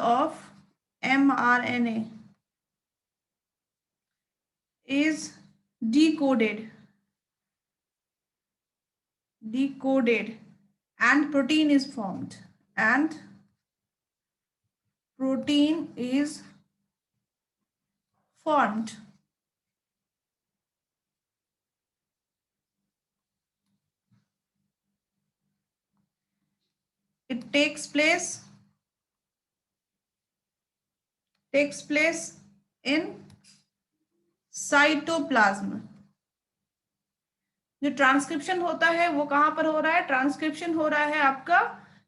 of mRNA is decoded and protein is formed, and protein is formed. It takes place in cytoplasm. जो transcription होता है वो कहां पर हो रहा है? ट्रांसक्रिप्शन हो रहा है आपका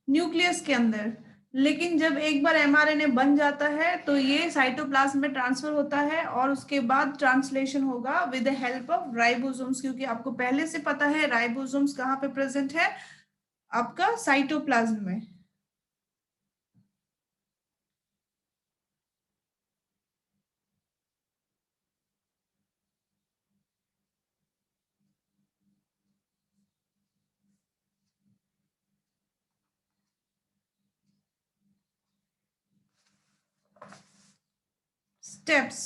न्यूक्लियस के अंदर. लेकिन जब एक बार एमआरएनए बन जाता है तो ये साइटोप्लाज्म में ट्रांसफर होता है और उसके बाद ट्रांसलेशन होगा with the help of ribosomes, क्योंकि आपको पहले से पता है राइबोसोम्स कहाँ पे प्रेजेंट है? आपका साइटोप्लाज्म में. स्टेप्स.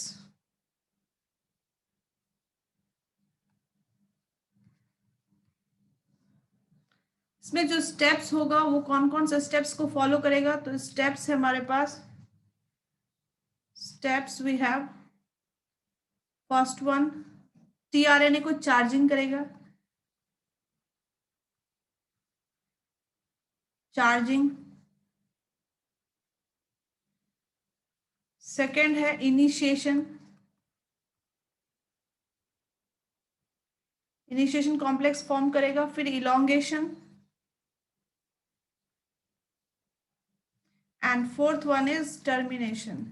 इसमें जो स्टेप्स होगा वो कौन कौन से स्टेप्स को फॉलो करेगा? तो स्टेप्स है हमारे पास. Steps we have, first one, tRNA को चार्जिंग करेगा. चार्जिंग. सेकेंड है इनिशिएशन. इनिशिएशन कॉम्प्लेक्स फॉर्म करेगा. फिर elongation. And fourth one is termination.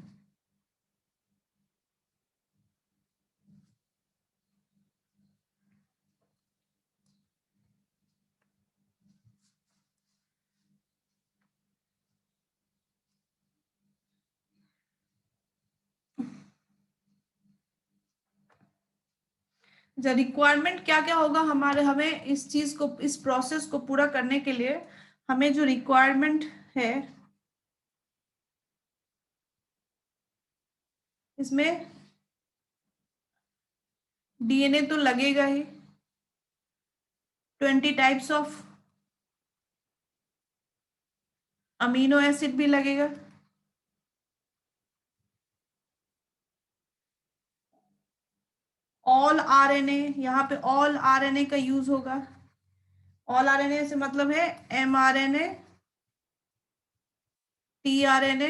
Requirement क्या क्या होगा हमारे, हमें इस चीज को, इस प्रोसेस को पूरा करने के लिए हमें जो रिक्वायरमेंट है इसमें डीएनए तो लगेगा ही, 20 टाइप्स ऑफ अमीनो एसिड भी लगेगा. ऑल आरएनए, यहाँ पे ऑल आरएनए का यूज होगा. ऑल आरएनए से मतलब है mRNA, tRNA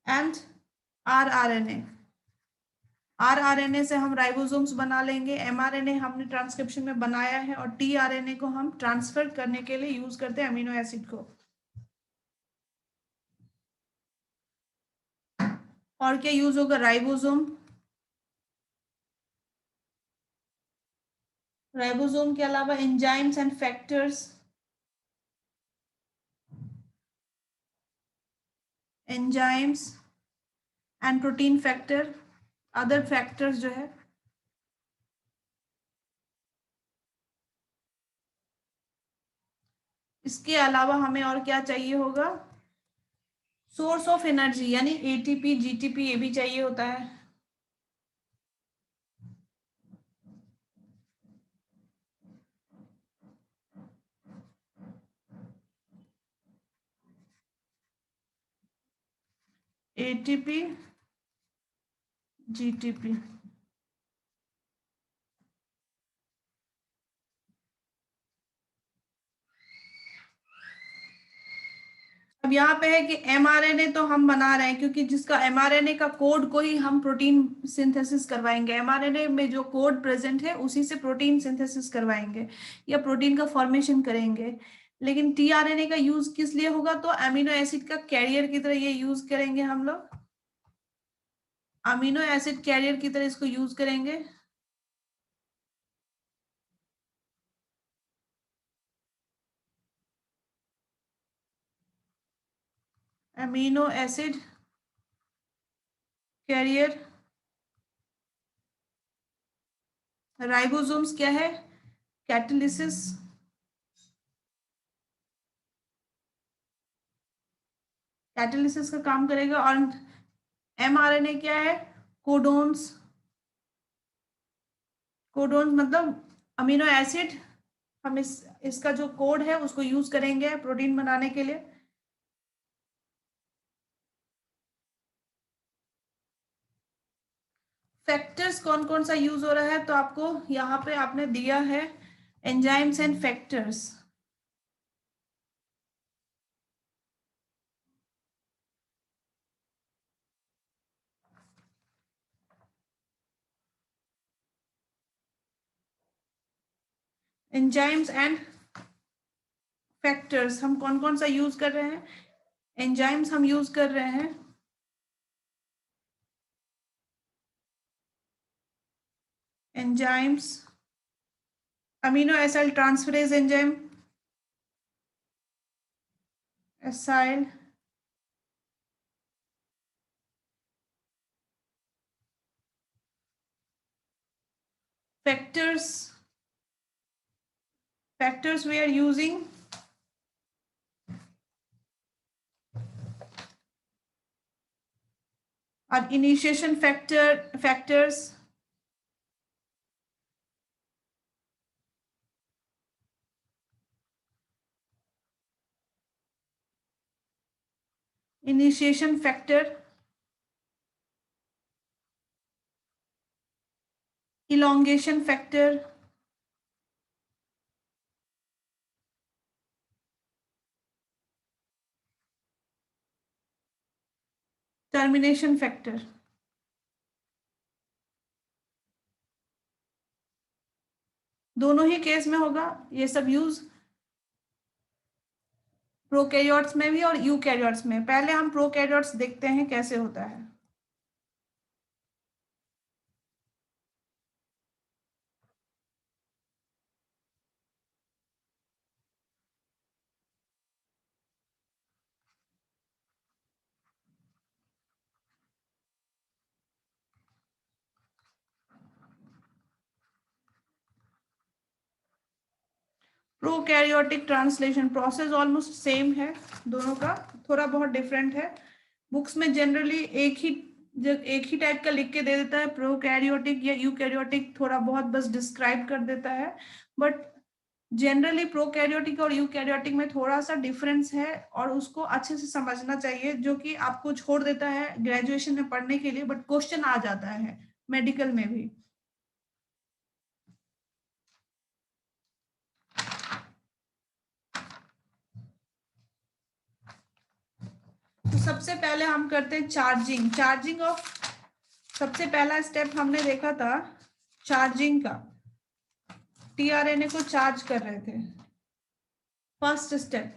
and rRNA. RRNA से हम राइबोसोम्स बना लेंगे. एमआरएनए हमने ट्रांसक्रिप्शन में बनाया है और टीआरएनए को हम ट्रांसफर करने के लिए यूज करते हैं अमीनो एसिड को. और क्या यूज होगा? राइबोसोम. राइबोसोम के अलावा enzymes and factors. Enzymes and protein factor, other factors जो है. इसके अलावा हमें और क्या चाहिए होगा? सोर्स ऑफ एनर्जी, यानी एटीपी, जीटीपी, ये भी चाहिए होता है. ATP, GTP. अब यहाँ पे है कि एमआरएनए तो हम बना रहे हैं क्योंकि जिसका एमआरएनए का कोड को ही हम प्रोटीन सिंथेसिस करवाएंगे. एमआरएनए में जो कोड प्रेजेंट है उसी से प्रोटीन सिंथेसिस करवाएंगे या प्रोटीन का फॉर्मेशन करेंगे. लेकिन टीआरएनए का यूज किस लिए होगा? तो अमीनो एसिड का कैरियर की तरह ये यूज करेंगे हम लोग. अमीनो एसिड कैरियर की तरह इसको यूज करेंगे. Amino acid career. राइबोसोम्स क्या है? कैटालिसिस. कैटालिसिस का काम करेगा। और mRNA क्या है? कोडोन्स। कोडोन्स मतलब अमीनो एसिड। हम इसका जो कोड है उसको यूज करेंगे प्रोटीन बनाने के लिए। फैक्टर्स कौन कौन सा यूज हो रहा है, तो आपको यहाँ पे आपने दिया है enzymes and factors. Enzymes and factors हम कौन कौन सा यूज कर रहे हैं? एंजाइम्स हम यूज कर रहे हैं enzymes, amino acid transferase enzyme, acyl factors. Factors we are using और initiation factors, initiation factor, elongation factor, termination factor. दोनों ही केस में होगा ये सब यूज, प्रोकैरियोट्स में भी और यूकैरियोट्स में। पहले हम प्रोकैरियोट्स देखते हैं कैसे होता है। Prokaryotic translation process almost same है दोनों का, थोड़ा बहुत डिफरेंट है। बुक्स में जनरली एक ही टाइप का लिख के दे देता है, प्रोकैरियोटिक या यूकैरियोटिक थोड़ा बहुत बस डिस्क्राइब कर देता है। बट जनरली प्रोकैरियोटिक और यूकैरियोटिक में थोड़ा सा डिफरेंस है और उसको अच्छे से समझना चाहिए, जो कि आपको छोड़ देता है ग्रेजुएशन में पढ़ने के लिए, बट क्वेश्चन आ जाता है मेडिकल में भी। तो सबसे पहले हम करते हैं चार्जिंग ऑफ। सबसे पहला स्टेप हमने देखा था चार्जिंग का, टीआरएनए को चार्ज कर रहे थे, first step.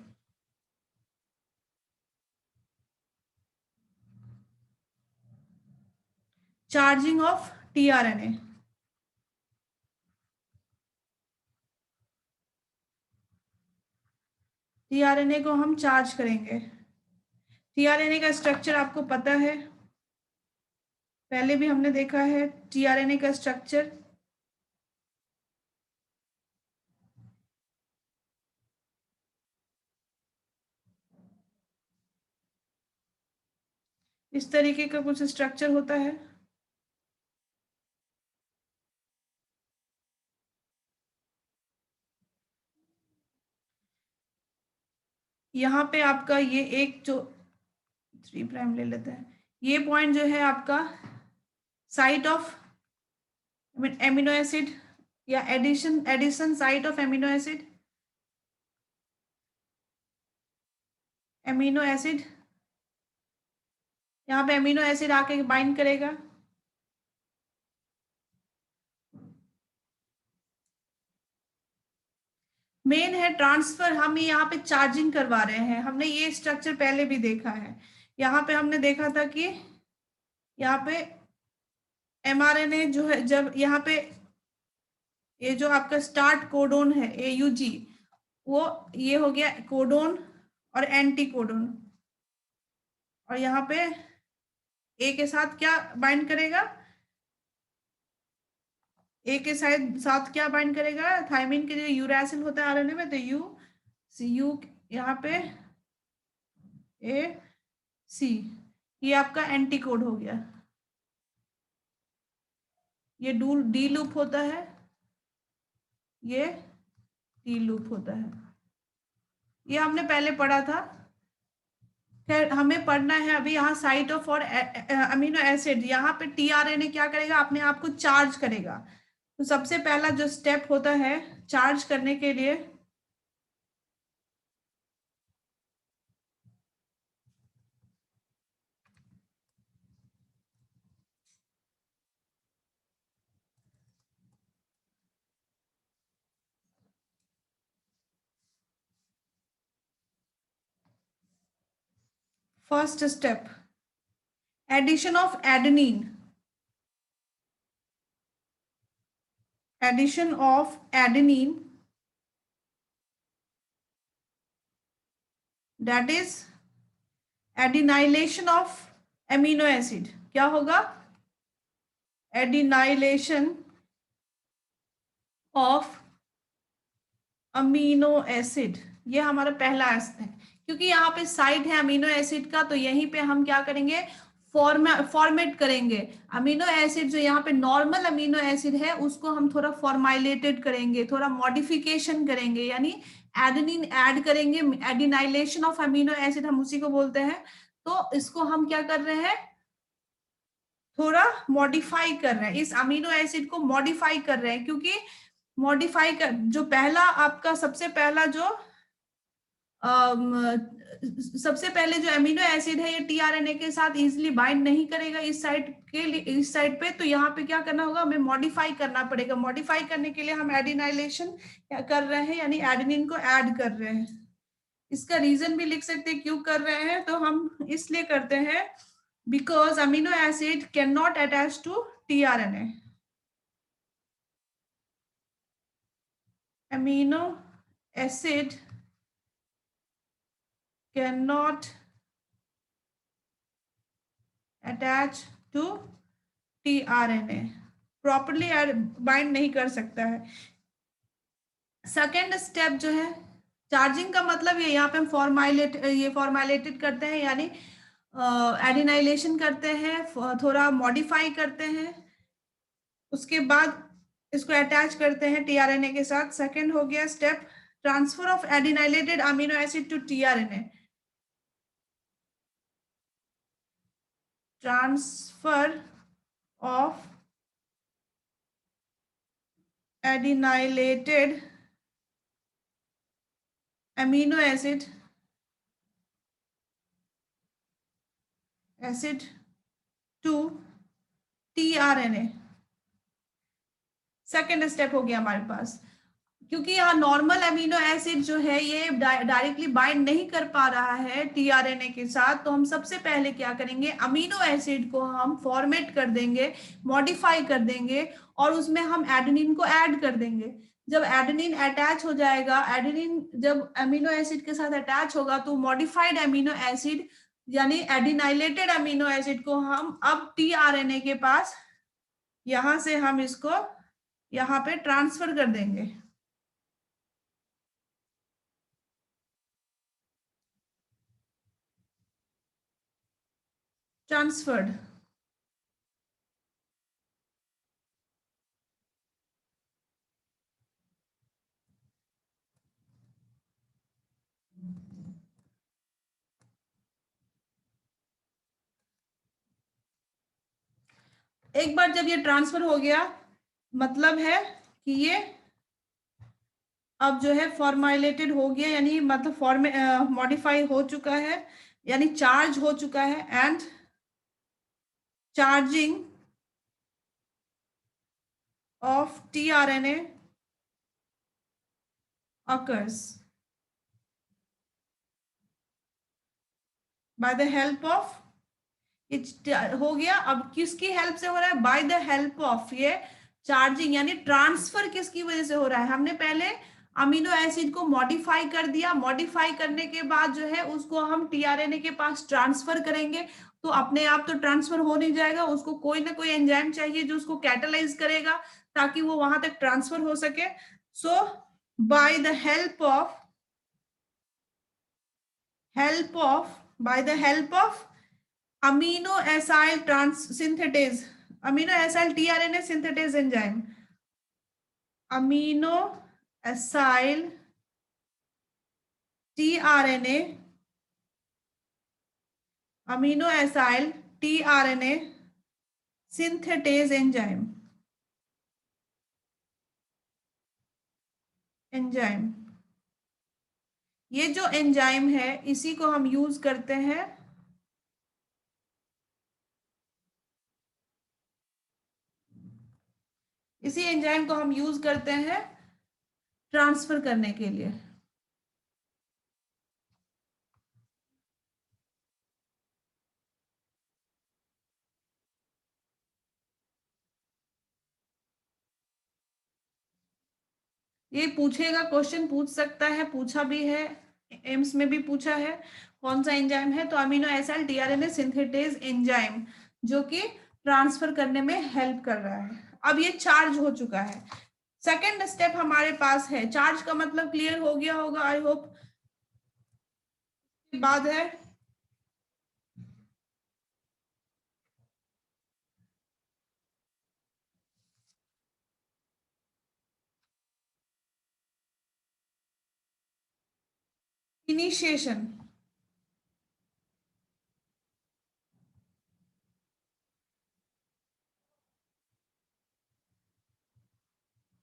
Charging of tRNA, tRNA को हम चार्ज करेंगे। टीआरएनए का स्ट्रक्चर आपको पता है, पहले भी हमने देखा है टीआरएनए का स्ट्रक्चर। इस तरीके का कुछ स्ट्रक्चर होता है। यहाँ पे आपका ये एक जो 3' ले लेते हैं, ये पॉइंट जो है आपका साइट ऑफ एमिनो एसिड या addition site of amino acid, amino acid यहाँ पे एमिनो एसिड आके बाइंड करेगा। मेन है ट्रांसफर, हम यहाँ पे चार्जिंग करवा रहे हैं। हमने ये स्ट्रक्चर पहले भी देखा है। यहाँ पे हमने देखा था कि यहाँ पे एमआरएनए जो है, जब यहाँ पे ये जो आपका स्टार्ट कोडोन है एयूजी, वो ये हो गया कोडोन और एंटी कोडोन, और यहाँ पे ए के साथ क्या बाइंड करेगा? ए के साथ क्या बाइंड करेगा? थायमिन के जो यूरासिल होता है आरएनए में, तो यू यहाँ पे ए सी, ये आपका एंटी कोड हो गया। ये डी लूप होता है, ये टी लूप होता है। ये हमने पहले पढ़ा था। खैर हमें पढ़ना है अभी यहाँ साइट ऑफ और अमीनो एसिड। यहाँ पे टीआरएनए क्या करेगा, अपने आप को चार्ज करेगा। तो सबसे पहला जो स्टेप होता है चार्ज करने के लिए, first step addition of adenine, addition of adenine, that is adenylation of amino acid. क्या होगा, एडिनाइलेशन ऑफ अमीनो एसिड। ये हमारा पहला है, क्योंकि यहाँ पे साइट है अमीनो एसिड का, तो यहीं पे हम क्या करेंगे, फॉर्मेट करेंगे। अमीनो एसिड जो यहाँ पे नॉर्मल अमीनो एसिड है उसको हम थोड़ा फॉर्माइलेटेड करेंगे, थोड़ा मॉडिफिकेशन करेंगे, यानी एडेनिन ऐड करेंगे। एडिनाइलेशन ऑफ अमीनो एसिड हम उसी को बोलते हैं। तो इसको हम क्या कर रहे हैं, थोड़ा मॉडिफाई कर रहे हैं, इस अमीनो एसिड को मॉडिफाई कर रहे हैं। क्योंकि मॉडिफाई कर, जो पहला आपका सबसे पहला जो सबसे पहले जो अमीनो एसिड है ये टीआरएनए के साथ इजीली बाइंड नहीं करेगा इस साइड के लिए, इस साइड पे। तो यहाँ पे क्या करना होगा, हमें मॉडिफाई करना पड़ेगा। मॉडिफाई करने के लिए हम एडिनाइलेशन कर रहे हैं, यानी एडेनिन को ऐड कर रहे हैं। इसका रीजन भी लिख सकते हैं क्यों कर रहे हैं, तो हम इसलिए करते हैं because amino acid can not attach to tRNA. Amino acid cannot attach to tRNA, properly bind नहीं कर सकता है। सेकेंड स्टेप जो है चार्जिंग का, मतलब ये यहाँ पे हम फॉर्माइलेटेड करते हैं, यानी एडिनाइलेशन करते हैं, थोड़ा मॉडिफाई करते हैं, उसके बाद इसको अटैच करते हैं टीआरएनए के साथ। सेकेंड हो गया step transfer of adenylated amino acid to tRNA. Transfer of adenylated amino acid to tRNA। Second step हो गया हमारे पास। क्योंकि यहाँ नॉर्मल अमीनो एसिड जो है ये डायरेक्टली बाइंड नहीं कर पा रहा है टीआरएनए के साथ, तो हम सबसे पहले क्या करेंगे, अमीनो एसिड को हम फॉर्मेट कर देंगे, मॉडिफाई कर देंगे, और उसमें हम एडेनिन को ऐड कर देंगे। जब एडेनिन अटैच हो जाएगा, एडेनिन जब अमीनो एसिड के साथ अटैच होगा तो मॉडिफाइड अमीनो एसिड यानी एडिनाइलेटेड अमीनो एसिड को हम अब टीआरएनए के पास यहां से हम इसको यहाँ पे ट्रांसफर कर देंगे। ट्रांसफर्ड, एक बार जब ये ट्रांसफर हो गया मतलब है कि ये अब जो है फॉर्माइलेटेड हो गया, यानी मतलब मॉडिफाई हो चुका है, यानी चार्ज हो चुका है। And charging of tRNA occurs by the help of, हो गया। अब किसकी हेल्प से हो रहा है, बाय द हेल्प ऑफ, ये चार्जिंग यानी ट्रांसफर किसकी वजह से हो रहा है, हमने पहले अमीनो एसिड को मॉडिफाई कर दिया, मॉडिफाई करने के बाद जो है उसको हम टीआरएनए के पास ट्रांसफर करेंगे। तो अपने आप तो ट्रांसफर हो नहीं जाएगा, उसको कोई ना कोई एंजाइम चाहिए जो उसको कैटालाइज करेगा ताकि वो वहां तक ट्रांसफर हो सके। So by the help of by the help of amino acyl trans synthetase, amino acyl tRNA synthetase enzyme, amino acyl tRNA, amino acyl tRNA synthetase enzyme, enzyme, ये जो एंजाइम है इसी को हम यूज करते हैं इसी एंजाइम को हम यूज करते हैं ट्रांसफर करने के लिए। ये पूछेगा, क्वेश्चन पूछ सकता है, पूछा भी है, एम्स में भी पूछा है कौन सा एंजाइम है, तो amino acid tRNA synthetase enzyme जो कि ट्रांसफर करने में हेल्प कर रहा है। अब ये चार्ज हो चुका है, सेकेंड स्टेप हमारे पास है, चार्ज का मतलब क्लियर हो गया होगा आई होप। बाद है initiation,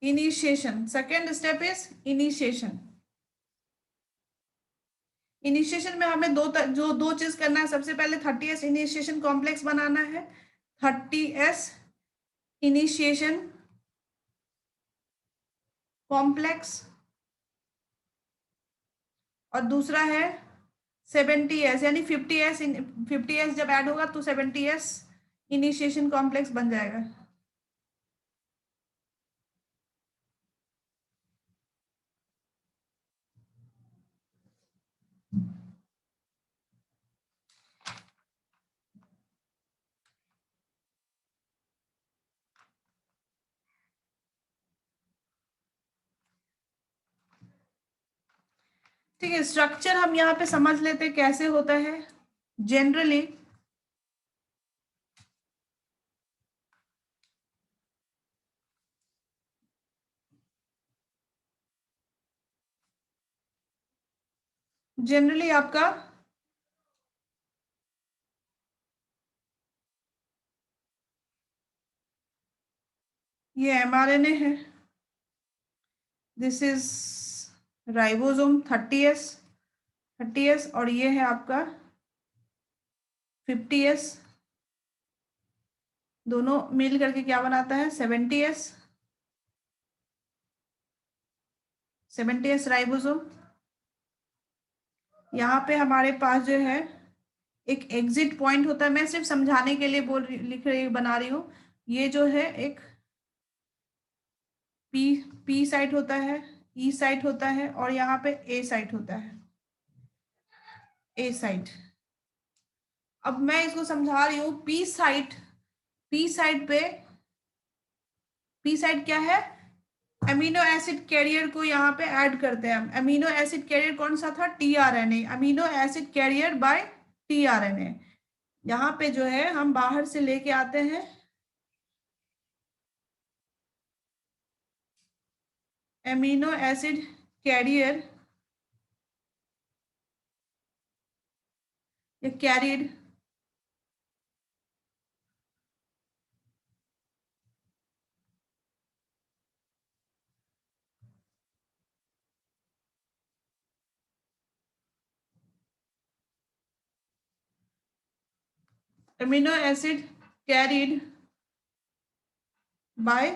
initiation, second step is initiation. Initiation में हमें दो चीज करना है, सबसे पहले 30s इनिशिएशन कॉम्प्लेक्स बनाना है, 30s इनिशिएशन कॉम्प्लेक्स, और दूसरा है 70s, यानी 50s, 50s जब ऐड होगा तो 70s इनिशिएशन कॉम्प्लेक्स बन जाएगा। ठीक है, स्ट्रक्चर हम यहाँ पे समझ लेते कैसे होता है। जनरली जनरली आपका ये एमआरएनए है, दिस इज राइबोसोम 30s और ये है आपका 50s, दोनों मिल करके क्या बनाता है 70s राइबोसोम। यहाँ पे हमारे पास जो है एक एग्जिट पॉइंट होता है, मैं सिर्फ समझाने के लिए लिख रही बना रही हूँ। ये जो है एक पी पी साइट होता है, ई साइट होता है, और यहाँ पे ए साइट होता है, ए साइट। अब मैं इसको समझा रही हूँ, पी साइट पे, पी साइट क्या है, अमीनो एसिड कैरियर को यहाँ पे ऐड करते हैं हम। अमीनो एसिड कैरियर कौन सा था, tRNA, amino acid carrier by tRNA. यहाँ पे जो है हम बाहर से लेके आते हैं अमीनो एसिड कैरियर या carried, amino acid carried by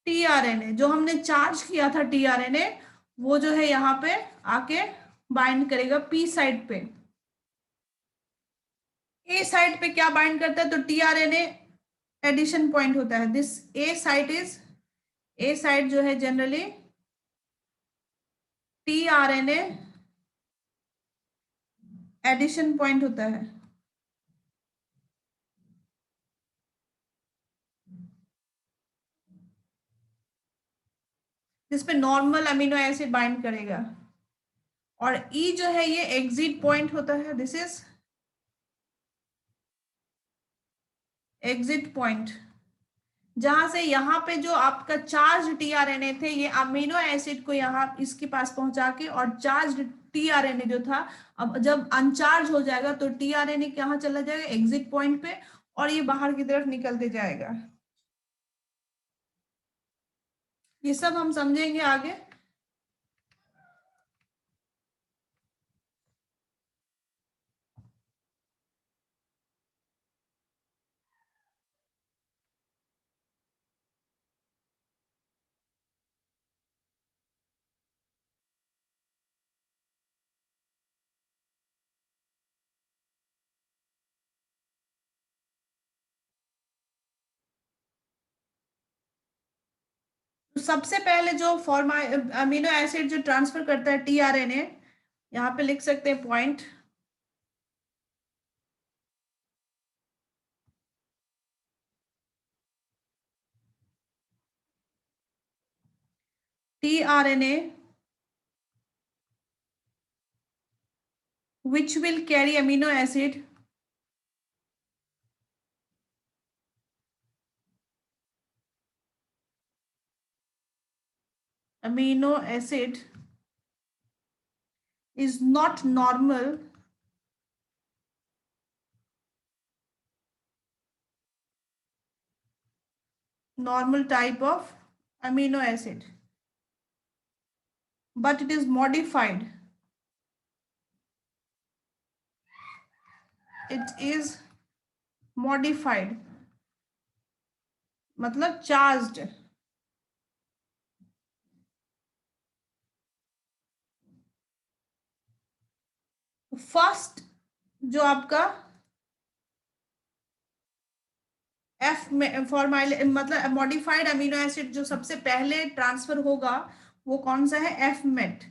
tRNA, जो हमने चार्ज किया था टीआरएनए वो जो है यहाँ पे आके बाइंड करेगा पी साइड पे। ए साइड पे क्या बाइंड करता है, तो टीआरएनए एडिशन पॉइंट होता है, this A site is, A site जो है जनरली टीआरएनए एडिशन पॉइंट होता है। जिसपे नॉर्मल अमीनो एसिड बाइंड करेगा, और ई जो है ये एग्जिट पॉइंट होता है, दिस इज एग्जिट पॉइंट, जहां से यहाँ पे जो आपका चार्ज टीआरएनए थे, ये अमीनो एसिड को यहाँ इसके पास पहुंचा के, और चार्ज टीआरएनए जो था, अब जब अनचार्ज हो जाएगा तो टीआरएनए कहाँ चला जाएगा, एग्जिट पॉइंट पे, और ये बाहर की तरफ निकलते जाएगा। ये सब हम समझेंगे आगे। तो सबसे पहले जो फॉर्मा अमीनो एसिड जो ट्रांसफर करता है टीआरएनए, यहाँ पे लिख सकते हैं point, tRNA which will carry amino acid is not normal type of amino acid, but it is modified. It is modified, मतलब charged. फर्स्ट जो आपका एफ फॉर्माइल मतलब मॉडिफाइड अमीनो एसिड जो सबसे पहले ट्रांसफर होगा, वो कौन सा है, F met.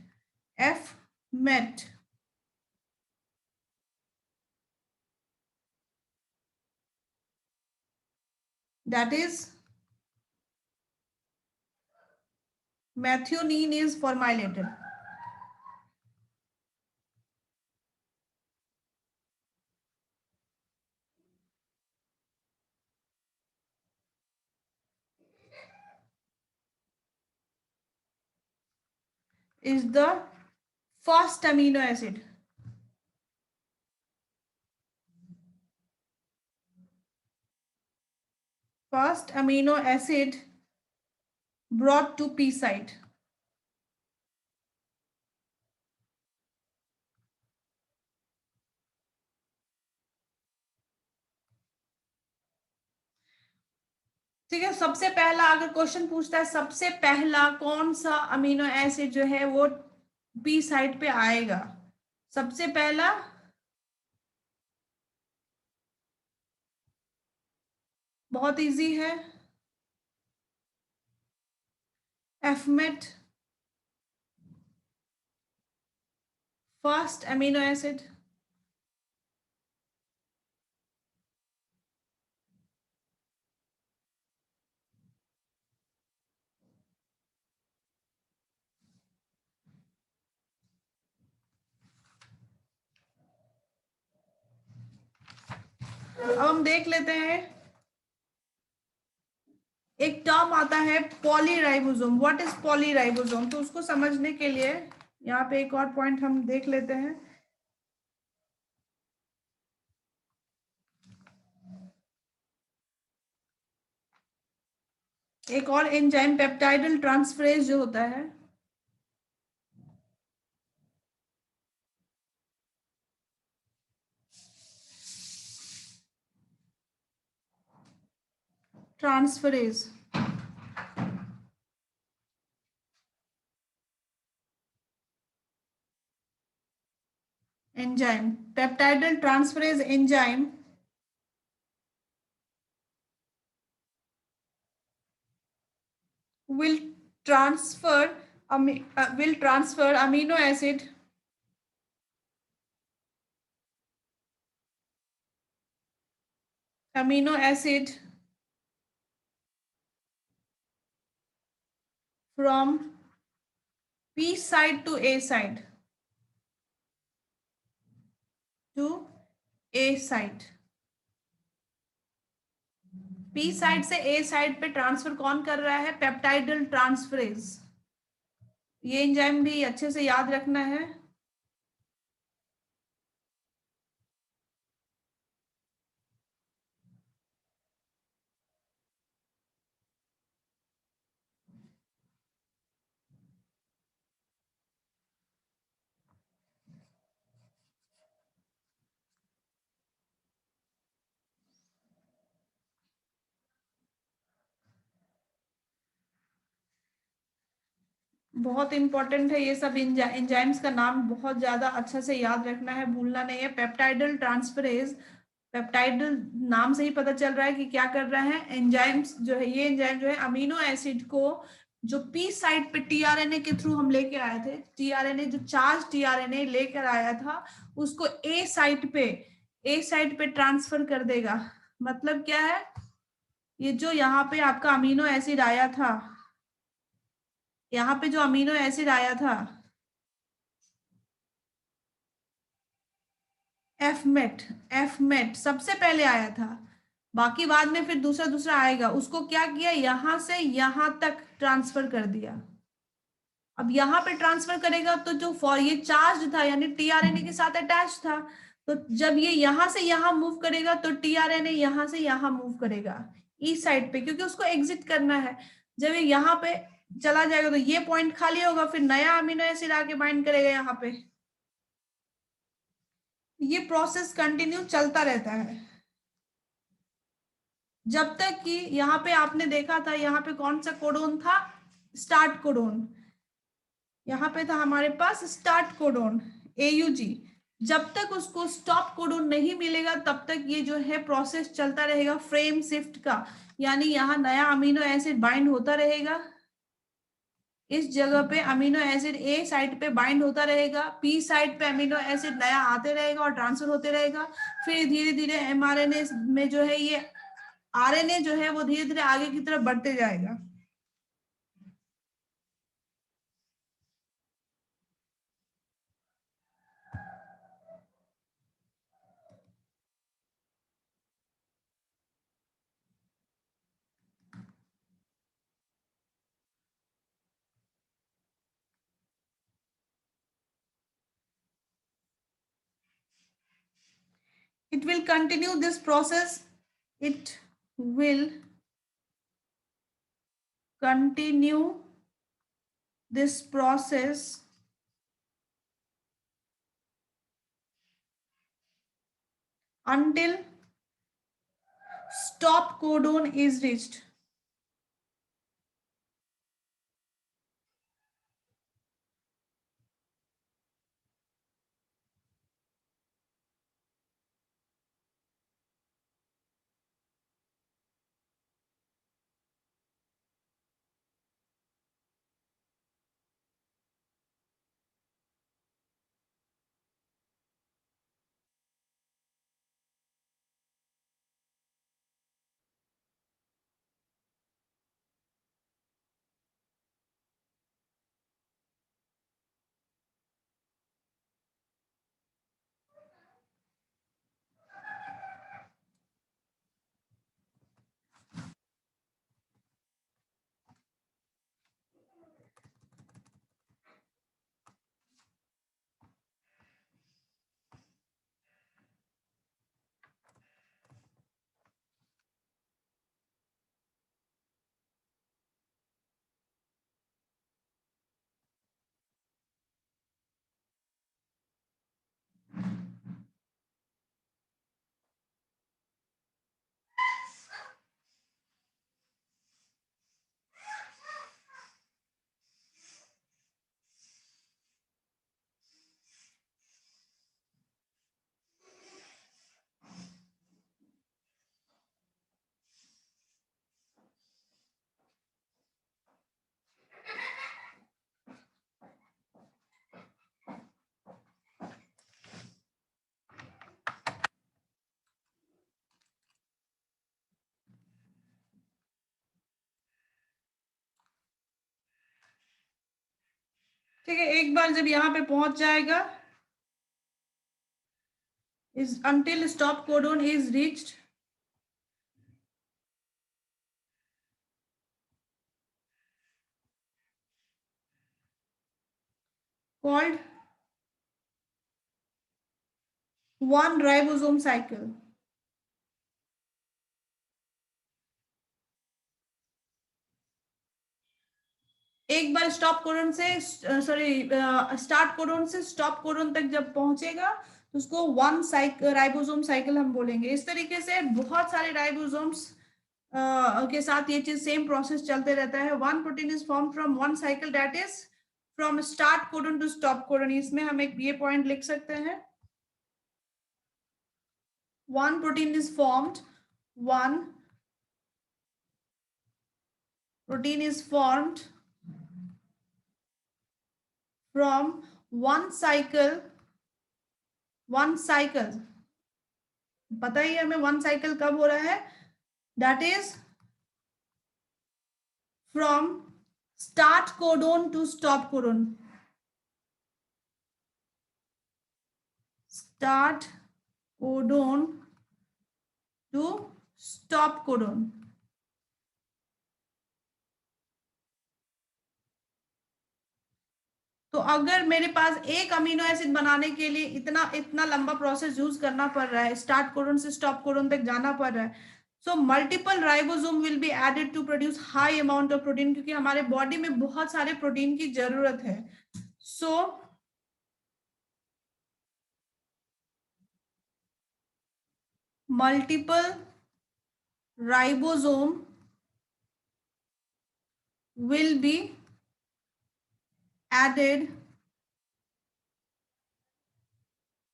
F met that is methionine is formilated. Is the first amino acid. First amino acid brought to P site. ठीक है, सबसे पहला अगर क्वेश्चन पूछता है सबसे पहला कौन सा अमीनो एसिड जो है वो पी साइट पे आएगा, सबसे पहला बहुत इजी है, एफमेट फर्स्ट अमीनो एसिड। अब हम देख लेते हैं, एक टर्म आता है पॉलीराइबोसोम। व्हाट इज पॉलीराइबोसोम, तो उसको समझने के लिए यहाँ पे एक और पॉइंट हम देख लेते हैं। एक और एंजाइम पेप्टाइडल ट्रांसफरेज जो होता है, transferase, enzyme peptidyl transferase enzyme will transfer amino acid from P side to A side, to A site। P side से ए साइड पे ट्रांसफर कौन कर रहा है? Peptidyl transferase. ये एंजाइम भी अच्छे से याद रखना है। बहुत इंपॉर्टेंट है ये सब एंजाइम्स का नाम बहुत ज्यादा अच्छा से याद रखना है, भूलना नहीं है। पेप्टाइडल ट्रांसफरेज, पेप्टाइडल नाम से ही पता चल रहा है कि क्या कर रहा है। एंजाइम्स जो है, ये एंजाइम जो है अमीनो एसिड को जो पी साइड पे टीआरएनए के थ्रू हम लेके आए थे, टीआरएनए जो चार्ज टीआरएनए लेकर आया था उसको ए साइड पे ट्रांसफर कर देगा। मतलब क्या है, ये जो यहाँ पे आपका अमीनो एसिड आया था, यहाँ पे जो अमीनो एसिड आया था एफमेट, एफमेट सबसे पहले आया था, बाकी बाद में फिर दूसरा दूसरा आएगा, उसको क्या किया, यहां से यहां तक ट्रांसफर कर दिया। अब यहाँ पे ट्रांसफर करेगा तो जो फॉर ये चार्ज था यानी टीआरएनए के साथ अटैच था, तो जब ये यहां से यहां मूव करेगा तो टीआरएनए यहां से यहां मूव करेगा ई साइड पे, क्योंकि उसको एग्जिट करना है। जब ये यहाँ पे चला जाएगा तो ये पॉइंट खाली होगा, फिर नया अमीनो एसिड आके बाइंड करेगा यहाँ पे। ये प्रोसेस कंटिन्यू चलता रहता है जब तक कि यहाँ पे आपने देखा था, यहाँ पे कौन सा कोडोन था, स्टार्ट कोडोन। यहाँ पे था हमारे पास स्टार्ट कोडोन एयूजी। जब तक उसको स्टॉप कोडोन नहीं मिलेगा तब तक ये जो है प्रोसेस चलता रहेगा फ्रेम शिफ्ट का, यानी यहाँ नया अमीनो एसिड बाइंड होता रहेगा, इस जगह पे अमीनो एसिड ए साइड पे बाइंड होता रहेगा, पी साइड पे अमीनो एसिड नया आते रहेगा और ट्रांसफर होते रहेगा। फिर धीरे धीरे एमआरएनए में जो है ये आरएनए जो है वो धीरे धीरे आगे की तरफ बढ़ते जाएगा। It will continue this process. It will continue this process until stop codon is reached. ठीक है, एक बार जब यहाँ पे पहुंच जाएगा, is until stop codon is reached, called one ribosome cycle. एक बार स्टॉप कोडन से स्टार्ट कोडन से स्टॉप कोडन तक जब पहुंचेगा तो उसको वन साइकिल राइबोसोम साइकिल हम बोलेंगे। इस तरीके से बहुत सारे राइबोसोम्स के साथ ये चीज सेम प्रोसेस चलते रहता है। One protein is form from one cycle, that is from start codon to stop codon. इसमें हम एक ये पॉइंट लिख सकते हैं, one protein is formed, one protein is formed from one cycle पता ही है हमें वन साइकिल कब हो रहा है, that is from start codon to stop codon, start codon to stop codon. तो अगर मेरे पास एक अमीनो एसिड बनाने के लिए इतना लंबा प्रोसेस यूज करना पड़ रहा है, स्टार्ट कोडन से स्टॉप कोडन तक जाना पड़ रहा है, so multiple ribosome will be added to produce high amount of protein, क्योंकि हमारे बॉडी में बहुत सारे प्रोटीन की जरूरत है। So multiple ribosome will be added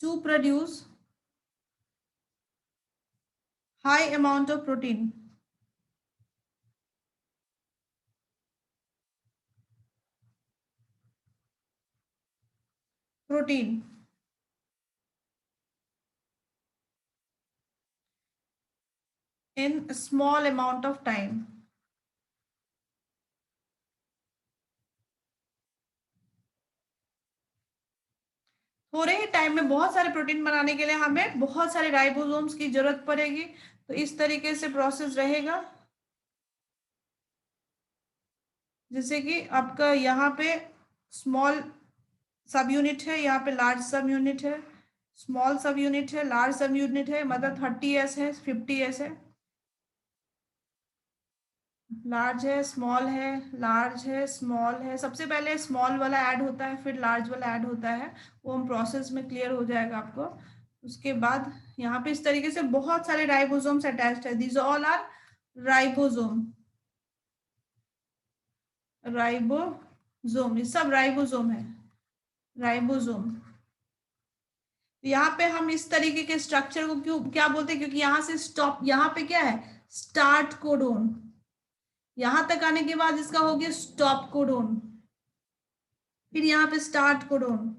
to produce high amount of protein. In a small amount of time. थोड़े ही time में बहुत सारे प्रोटीन बनाने के लिए हमें बहुत सारे राइबोसोम्स की जरूरत पड़ेगी। तो इस तरीके से प्रोसेस रहेगा, जैसे कि आपका यहाँ पे स्मॉल सब यूनिट है, यहाँ पे लार्ज सब यूनिट है, स्मॉल सब यूनिट है, लार्ज सब यूनिट है, मतलब 30s है, 50s है, लार्ज है, स्मॉल है, लार्ज है, स्मॉल है। सबसे पहले स्मॉल वाला ऐड होता है, फिर लार्ज वाला ऐड होता है, वो हम प्रोसेस में क्लियर हो जाएगा आपको। उसके बाद यहाँ पे इस तरीके से बहुत सारे राइबोसोम्स अटैच्ड है, these all are ribosome, ribosome, ये सब राइबोसोम है, राइबोसोम। यहाँ पे हम इस तरीके के स्ट्रक्चर को क्यों क्या बोलते हैं, क्योंकि यहाँ से स्टॉप, यहाँ पे क्या है, स्टार्ट कोडोन, यहां तक आने के बाद इसका हो गया स्टॉप कोडोन, फिर यहाँ पे स्टार्ट कोडोन।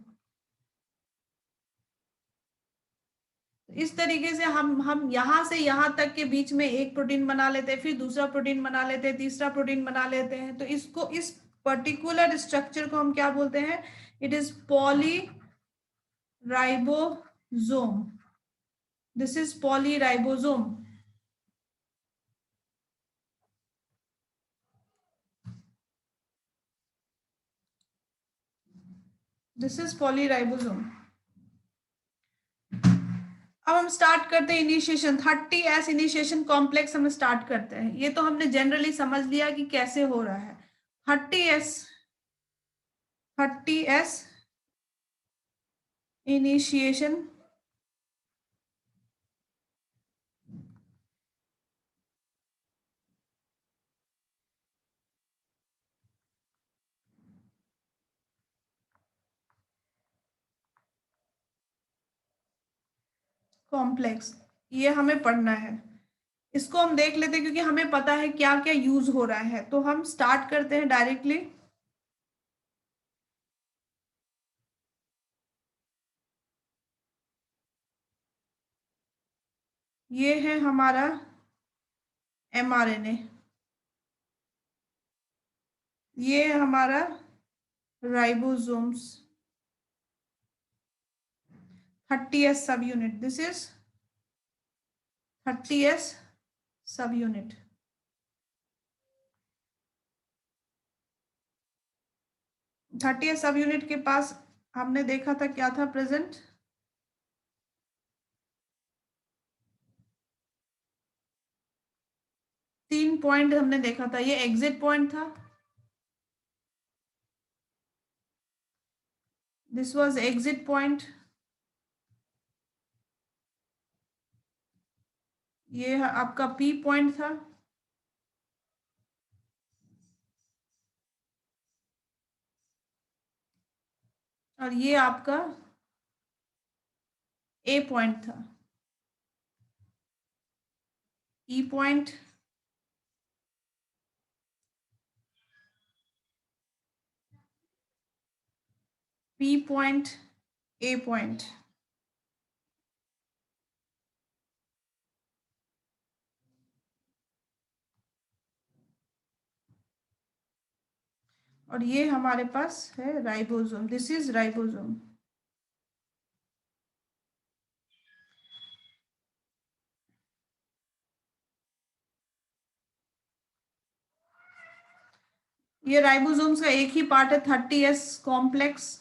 इस तरीके से हम यहां से यहां तक के बीच में एक प्रोटीन बना लेते हैं, फिर दूसरा प्रोटीन बना लेते हैं, तीसरा प्रोटीन बना लेते हैं। तो इसको, इस पर्टिकुलर स्ट्रक्चर को हम क्या बोलते हैं, it is poly ribosome, this is poly ribosome. This is poly ribosome. अब हम स्टार्ट करते हैं इनिशिएशन, 30S इनिशिएशन कॉम्प्लेक्स हम स्टार्ट करते हैं। ये तो हमने जनरली समझ लिया कि कैसे हो रहा है। 30S इनिशिएशन कॉम्प्लेक्स, ये हमें पढ़ना है। इसको हम देख लेते हैं क्योंकि हमें पता है क्या क्या यूज हो रहा है। तो हम स्टार्ट करते हैं डायरेक्टली। ये है हमारा mRNA, ये है हमारा राइबोसोम्स, 30S सब यूनिट, दिस इज 30S सब यूनिट। 30S सब यूनिट के पास हमने देखा था क्या था प्रेजेंट, 3 पॉइंट हमने देखा था, ये एग्जिट पॉइंट था, दिस वाज एग्जिट पॉइंट, ये आपका पी पॉइंट था, और ये आपका ए पॉइंट था, ई पॉइंट, पी पॉइंट, ए पॉइंट। और ये हमारे पास है राइबोसोम, दिस इज राइबोसोम। ये राइबोसोम्स का एक ही पार्ट है, 30S complex.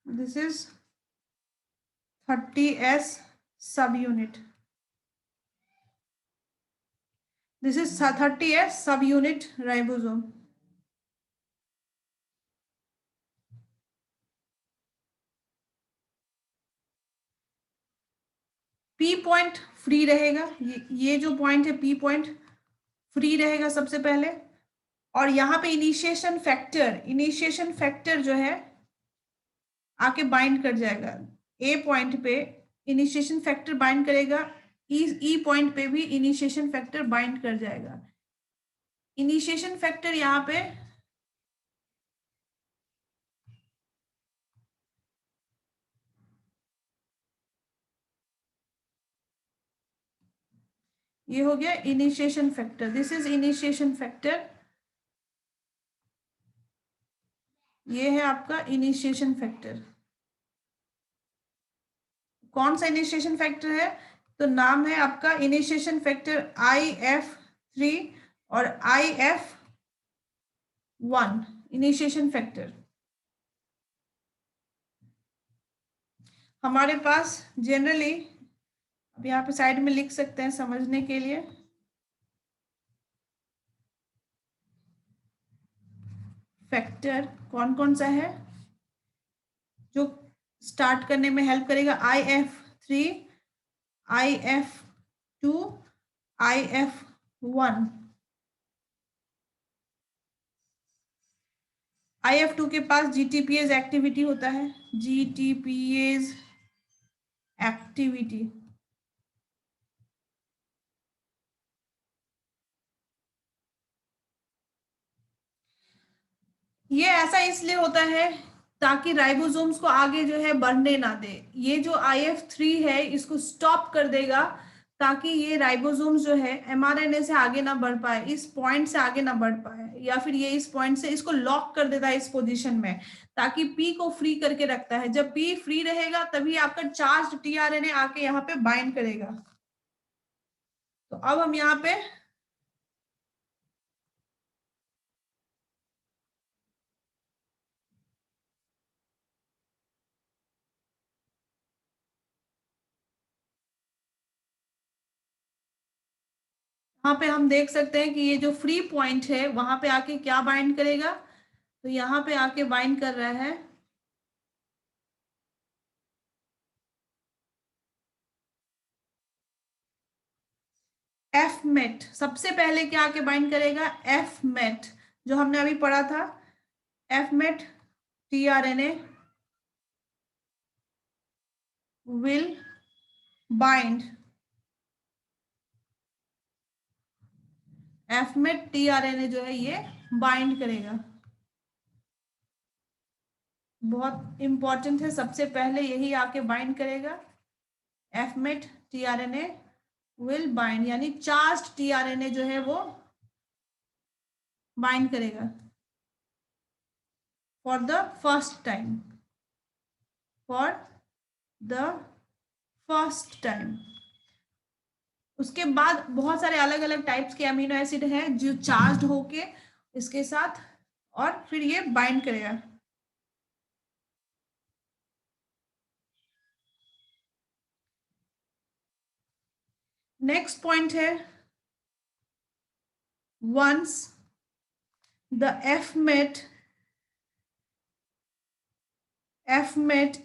This is 30S सब यूनिट, दिस इज 30S सब unit ribosome. P point free रहेगा, ये जो पॉइंट है पी पॉइंट फ्री रहेगा सबसे पहले, और यहाँ पे इनिशिएशन फैक्टर जो है आके बाइंड कर जाएगा, ए पॉइंट पे इनिशिएशन फैक्टर बाइंड करेगा, ई पॉइंट पे भी इनिशिएशन फैक्टर बाइंड कर जाएगा। इनिशिएशन फैक्टर यहाँ पे ये हो गया initiation factor, this is initiation factor, ये है आपका इनिशिएशन फैक्टर। कौन सा इनिशिएशन फैक्टर है, तो नाम है आपका इनिशिएशन फैक्टर IF3 और IF1 इनिशिएशन फैक्टर। हमारे पास जनरली, अब यहाँ पे साइड में लिख सकते हैं समझने के लिए, फैक्टर कौन कौन सा है जो स्टार्ट करने में हेल्प करेगा, IF3, IF2, IF1। IF2 के पास GTPase एक्टिविटी होता है, GTPase एक्टिविटी, ये ऐसा इसलिए होता है ताकि राइबोसोम्स को आगे जो है बढ़ने ना दे, ये जो IF3 है इसको स्टॉप कर देगा ताकि ये राइबोसोम्स जो है mRNA से आगे ना बढ़ पाए, इस पॉइंट से आगे ना बढ़ पाए, या फिर ये इस पॉइंट से इसको लॉक कर देता है इस पोजीशन में, ताकि पी को फ्री करके रखता है। जब पी फ्री रहेगा तभी आपका चार्ज tRNA आके यहाँ पे बाइंड करेगा। तो अब हम यहाँ पे हम देख सकते हैं कि ये जो फ्री पॉइंट है वहां पे आके क्या बाइंड करेगा, तो यहाँ पे आके बाइंड कर रहा है एफमेट। सबसे पहले क्या आके बाइंड करेगा, एफमेट, जो हमने अभी पढ़ा था, एफमेट tRNA विल बाइंड, एफमेट tRNA जो है ये बाइंड करेगा। बहुत इंपॉर्टेंट है, सबसे पहले यही आके बाइंड करेगा, एफमेट tRNA विल बाइंड, यानी चार्ज tRNA जो है वो बाइंड करेगा for the first time, for the first time. उसके बाद बहुत सारे अलग अलग टाइप्स के अमीनो एसिड हैं जो चार्ज होके इसके साथ, और फिर ये बाइंड करेगा। नेक्स्ट पॉइंट है, once the F-met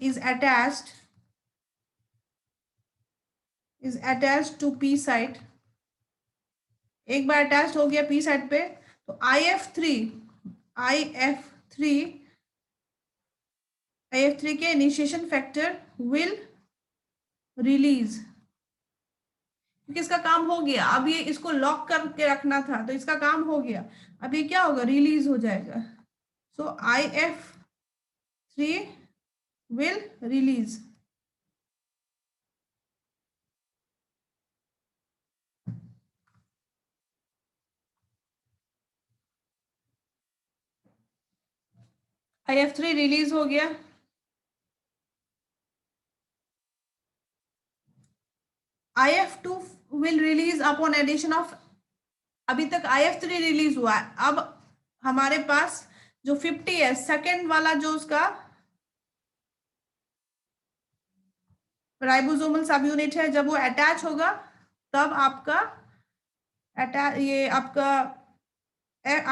is attached to P site, एक बार अटैच हो गया P साइड पे, तो IF3 के इनिशिएशन फैक्टर विल रिलीज, क्योंकि इसका काम हो गया। अब ये इसको लॉक करके रखना था, तो इसका काम हो गया। अब ये क्या होगा, रिलीज हो जाएगा। सो IF3 will release. IF3 release हो गया। IF2 will release upon addition of, अभी तक IF3 रिलीज हुआ है। अब हमारे पास जो 50 है, सेकेंड वाला जो उसका राइबोसोमल सब यूनिट है, जब वो अटैच होगा तब आपका ये आपका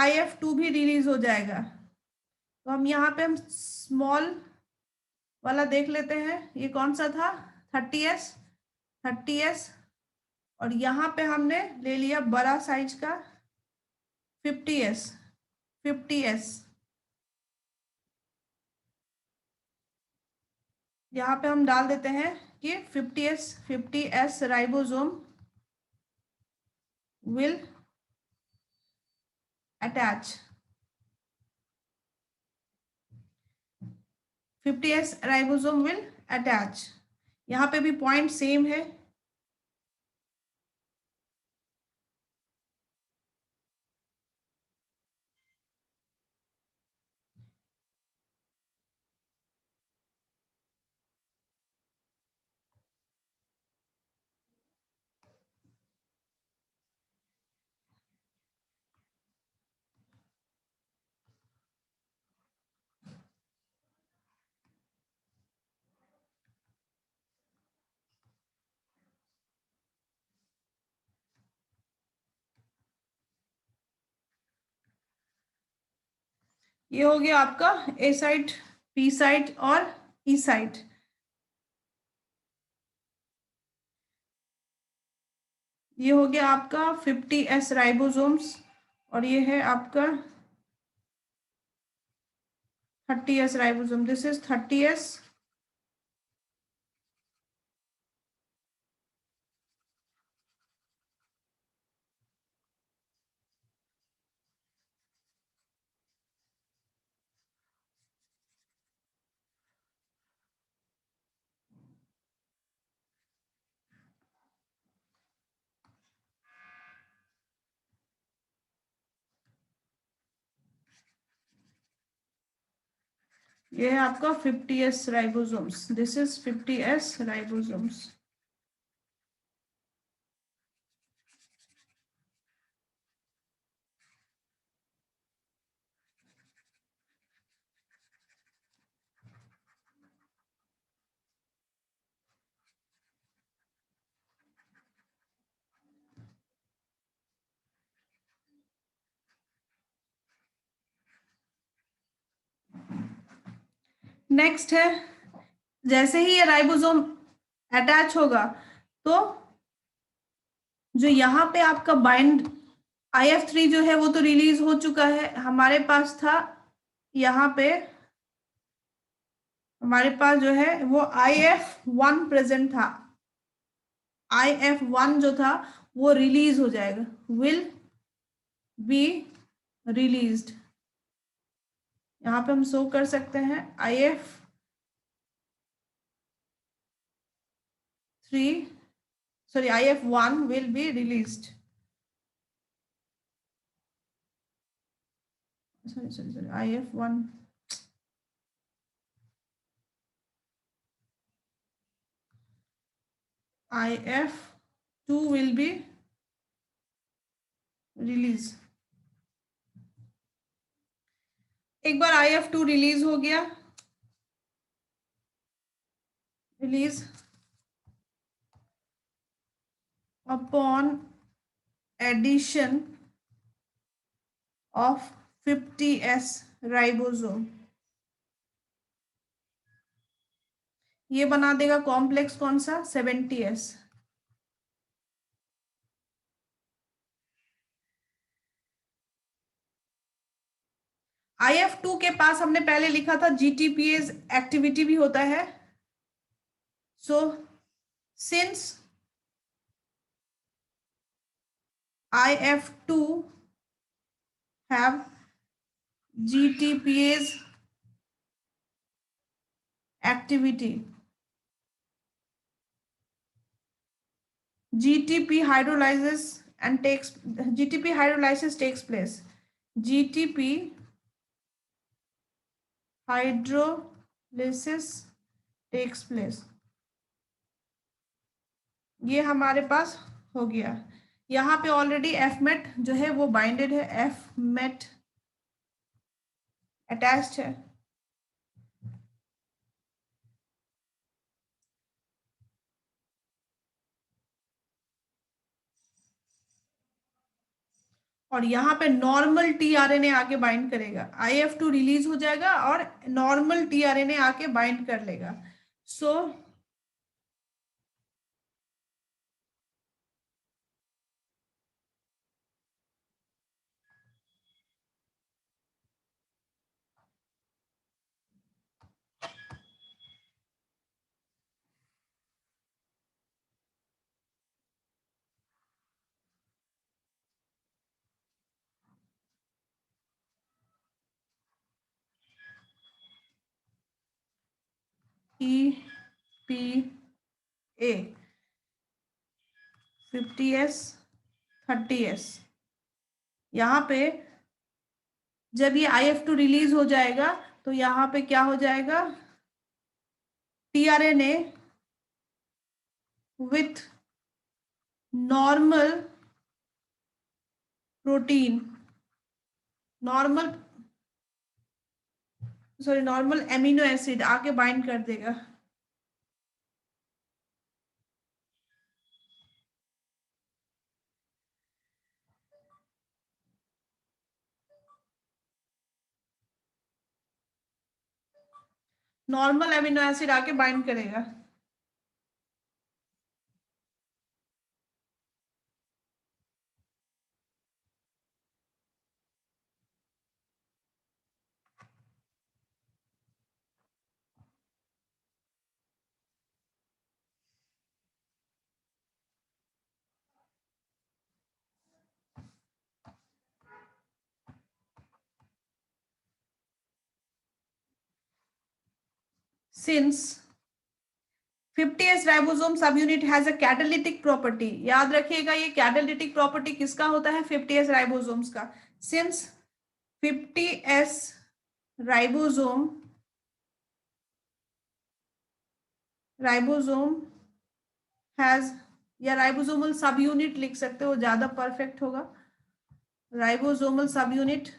IF2 भी रिलीज हो जाएगा। तो हम यहाँ पे हम स्मॉल वाला देख लेते हैं, ये कौन सा था, 30s, और यहाँ पे हमने ले लिया बड़ा साइज का 50s। यहाँ पे हम डाल देते हैं कि 50s ribosome will attach, 50s ribosome will attach। यहाँ पे भी पॉइंट सेम है। ये हो गया आपका ए साइट, पी साइट और ई साइट। ये हो गया आपका 50s राइबोसोम्स, और ये है आपका 30s ribosome. This is 30s, ये है आपका 50s ribosomes. This is 50s ribosomes. Next है, जैसे ही ये राइबोसोम अटैच होगा, तो जो यहाँ पे आपका बाइंड IF3 जो है वो तो रिलीज हो चुका है। हमारे पास था, यहाँ पे हमारे पास जो है वो IF1 प्रेजेंट था। IF1 जो था वो रिलीज हो जाएगा, विल बी रिलीज्ड। यहाँ पे हम शो कर सकते हैं IF1 will be released. Sorry, IF1. IF2 will be released. एक बार IF2 रिलीज हो गया, release upon addition of 50s ribosome, ये बना देगा कॉम्प्लेक्स कौन सा, 70s। IF2 के पास हमने पहले लिखा था GTPase एक्टिविटी भी होता है। So since IF2 have GTPase activity, GTP hydrolysis and takes GTP hydrolysis takes place. GTP hydrolysis takes place, ये हमारे पास हो गया। यहाँ पे ऑलरेडी एफमेट जो है वो बाइंडेड है, एफमेट अटैच्ड है। और यहाँ पे नॉर्मल टीआरएनए आके बाइंड करेगा, IF2 रिलीज हो जाएगा और नॉर्मल टीआरएनए आके बाइंड कर लेगा। सो EPA 50s 30s, यहाँ पे जब ये IF2 रिलीज हो जाएगा तो यहाँ पे क्या हो जाएगा, tRNA with normal protein, normal normal amino acid आके बाइंड कर देगा। नॉर्मल एमिनो एसिड आके बाइंड करेगा। सिंस 50s राइबोसोम सब unit has a catalytic property, याद रखिएगा ये कैटालिटिक प्रॉपर्टी किसका होता है, 50s राइबोसोम्स का। Since 50s ribosome ribosome has, या राइबोसोमल सब यूनिट लिख सकते हो, ज्यादा परफेक्ट होगा। राइबोसोमल सब unit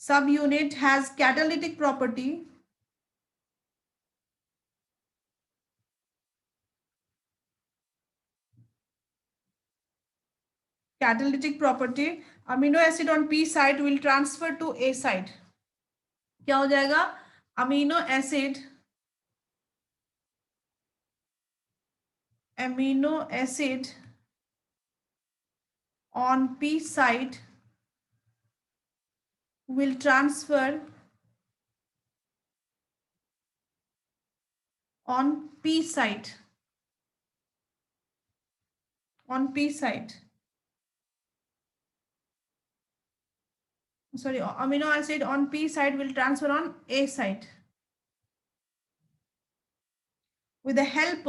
subunit has catalytic property, amino acid on P site will transfer to A site, क्या हो जाएगा, amino acid on P site will transfer on P site, amino acid on P site will transfer on A site with the help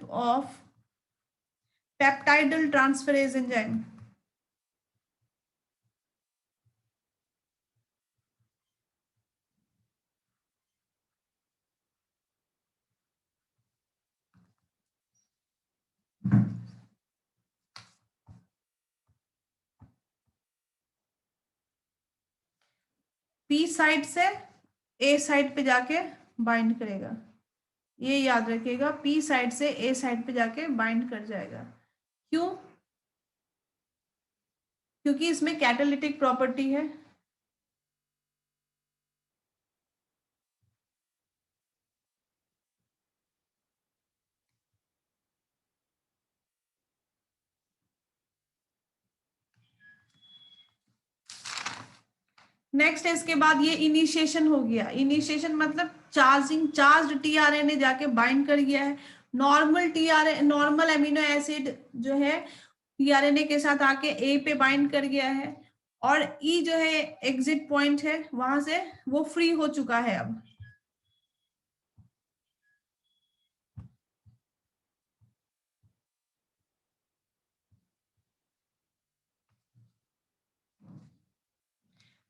of peptidal transferase enzyme. P side से ए side पे जाके bind करेगा। ये याद रखिएगा, P side से ए side पे जाके बाइंड कर जाएगा। क्यों? क्योंकि इसमें कैटालिटिक प्रॉपर्टी है। नेक्स्ट इसके बाद ये इनिशिएशन हो गया। इनिशिएशन मतलब चार्जिंग, चार्ज टीआरएनए जाके बाइंड कर गया है। Normal tRNA, normal amino acid जो है टीआरएनए के साथ आके ए पे बाइंड कर गया है, और ई जो है एग्जिट पॉइंट है, वहां से वो फ्री हो चुका है अब।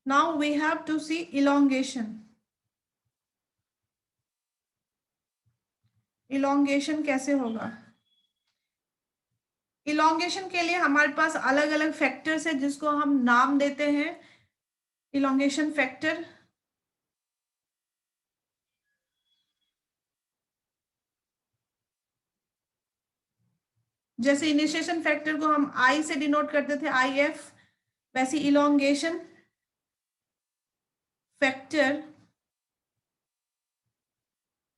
Now we have to see elongation. elongation कैसे होगा? elongation के लिए हमारे पास अलग अलग फैक्टर्स है जिसको हम नाम देते हैं elongation फैक्टर। जैसे इनिशिएशन फैक्टर को हम आई से डिनोट करते थे, आई एफ, वैसे elongation factor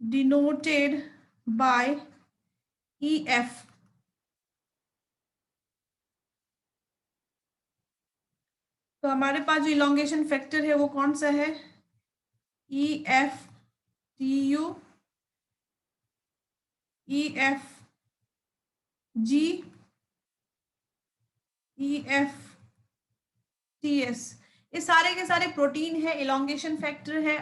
denoted by E F. तो हमारे पास जो इलोंगेशन फैक्टर है वो कौन सा है? E F T you, E F G, E F T S. ये सारे के सारे प्रोटीन है, इलोंगेशन फैक्टर है।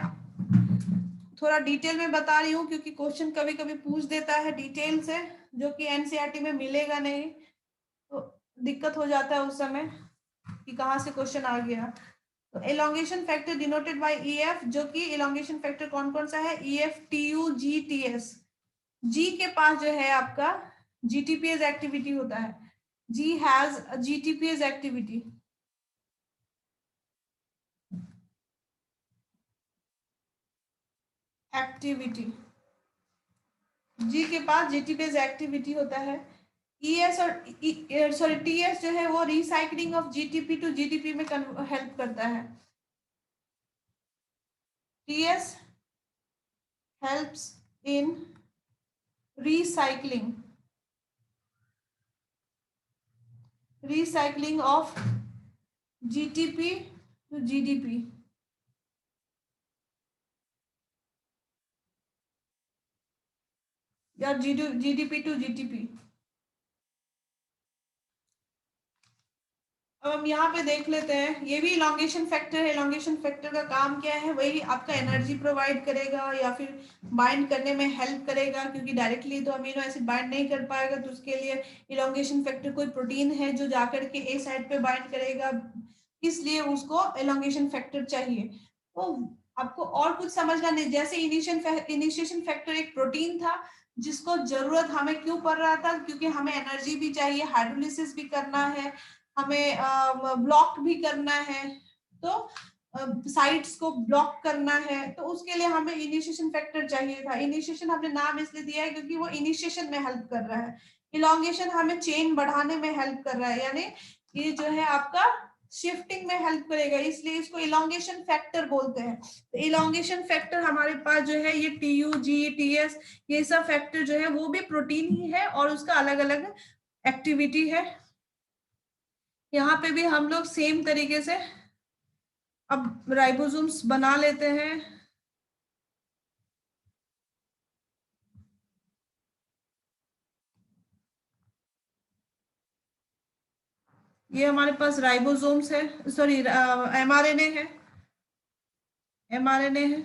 थोड़ा डिटेल में बता रही हूँ क्योंकि क्वेश्चन कभी कभी पूछ देता है डिटेल से, जो कि एनसीईआरटी में मिलेगा नहीं, तो दिक्कत हो जाता है उस समय कि कहाँ से क्वेश्चन आ गया। तो elongation factor denoted by E F, जो कि एलोंगेशन फैक्टर कौन कौन सा है? E F T U G T S. G के पास जो है आपका जीटीपीएस एक्टिविटी होता है। G has GTPase activity. Activity G के पास जीटीपीएस एक्टिविटी होता है। ईएस और सॉरी टीएस जो है वो recycling of GTP to GDP में हेल्प करता है। Ts helps in recycling of GTP to GDP। या GDP to GTP। अब हम यहाँ पे देख लेते हैं, ये भी इलोंगेशन फैक्टर है। इलोंगेशन फैक्टर का काम क्या है? वही आपका एनर्जी प्रोवाइड करेगा या फिर बाइंड करने में हेल्प करेगा, क्योंकि डायरेक्टली तो अमीनो एसिड बाइंड नहीं कर पाएगा, तो उसके लिए इलोंगेशन फैक्टर कोई प्रोटीन है जो जाकर के ए साइड पे बाइंड करेगा, इसलिए उसको इलोंगेशन फैक्टर चाहिए। तो आपको और कुछ समझना नहीं, जैसे इनिशिएशन फैक्टर एक प्रोटीन था जिसको जरूरत हमें क्यों पड़ रहा था? क्योंकि हमें एनर्जी भी चाहिए, हाइड्रोलिसिस भी करना है, हमें ब्लॉक भी करना है, तो साइट्स को ब्लॉक करना है, तो उसके लिए हमें इनिशिएशन फैक्टर चाहिए था। इनिशिएशन हमने नाम इसलिए दिया है क्योंकि वो इनिशिएशन में हेल्प कर रहा है। इलोंगेशन हमें चेन बढ़ाने में हेल्प कर रहा है, यानी ये जो है आपका शिफ्टिंग में हेल्प करेगा, इसलिए इसको इलोंगेशन फैक्टर बोलते हैं। तो इलोंगेशन फैक्टर हमारे पास जो है ये T U G T S, ये सब फैक्टर जो है वो भी प्रोटीन ही है और उसका अलग अलग एक्टिविटी है। यहाँ पे भी हम लोग सेम तरीके से अब राइबोसोम्स बना लेते हैं। ये हमारे पास राइबोसोम्स है, सॉरी एमआरएनए है, एमआरएनए है।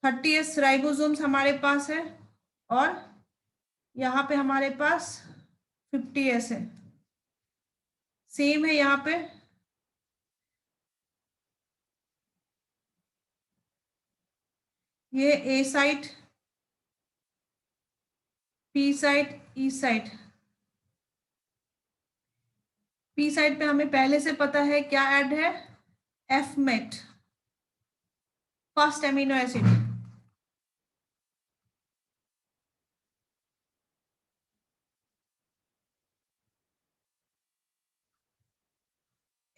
30s राइबोसोम्स हमारे पास है, और यहाँ पे हमारे पास 50s है। सेम है यहाँ पे। ये ए साइट, पी साइट, ई साइट। पी साइड पे हमें पहले से पता है क्या ऐड है, एफमेट, फर्स्ट एमिनो एसिड।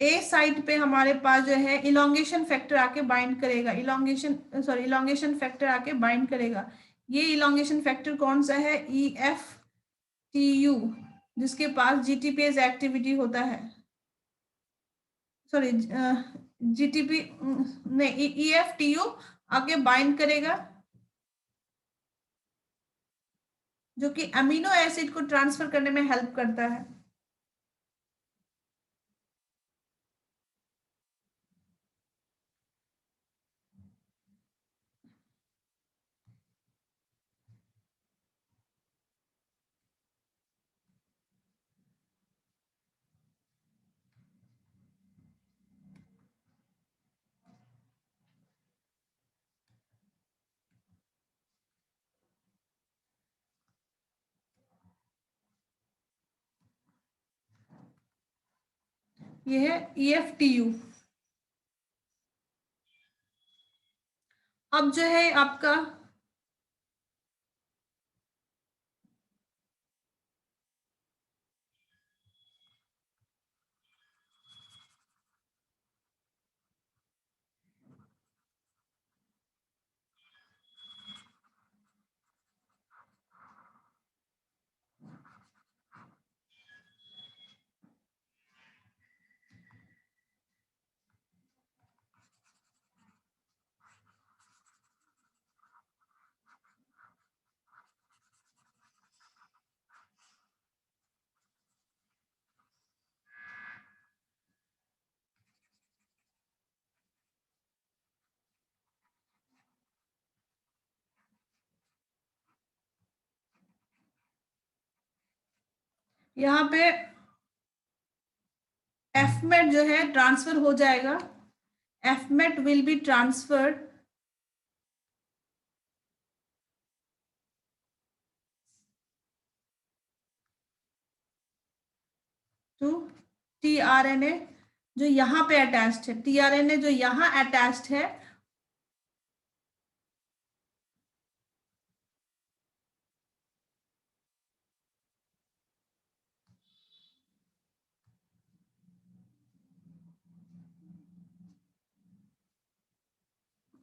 ए साइट पे हमारे पास जो है इलोंगेशन फैक्टर आके बाइंड करेगा, इलोंगेशन फैक्टर आके बाइंड करेगा। ये इलोंगेशन फैक्टर कौन सा है? EFTU, जिसके पास GTPase एक्टिविटी होता है, सॉरी GTP नहीं, EFTU आके बाइंड करेगा, जो कि अमीनो एसिड को ट्रांसफर करने में हेल्प करता है। ये है EFTU। अब जो है आपका यहाँ पे एफमेट जो है ट्रांसफर हो जाएगा, fMet will be transferred to tRNA जो यहाँ पे अटैच्ड है, tRNA जो यहाँ अटैच्ड है,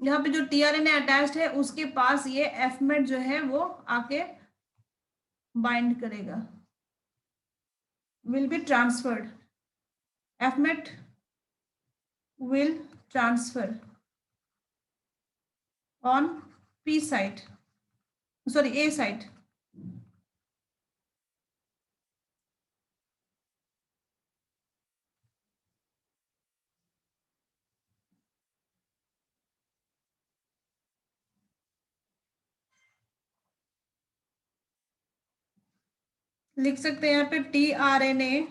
यहाँ पे जो tRNA अटैच्ड है उसके पास ये एफमेट जो है वो आके बाइंड करेगा, will be transferred, fMet will transfer on P site, sorry A site. लिख सकते हैं यहाँ पे tRNA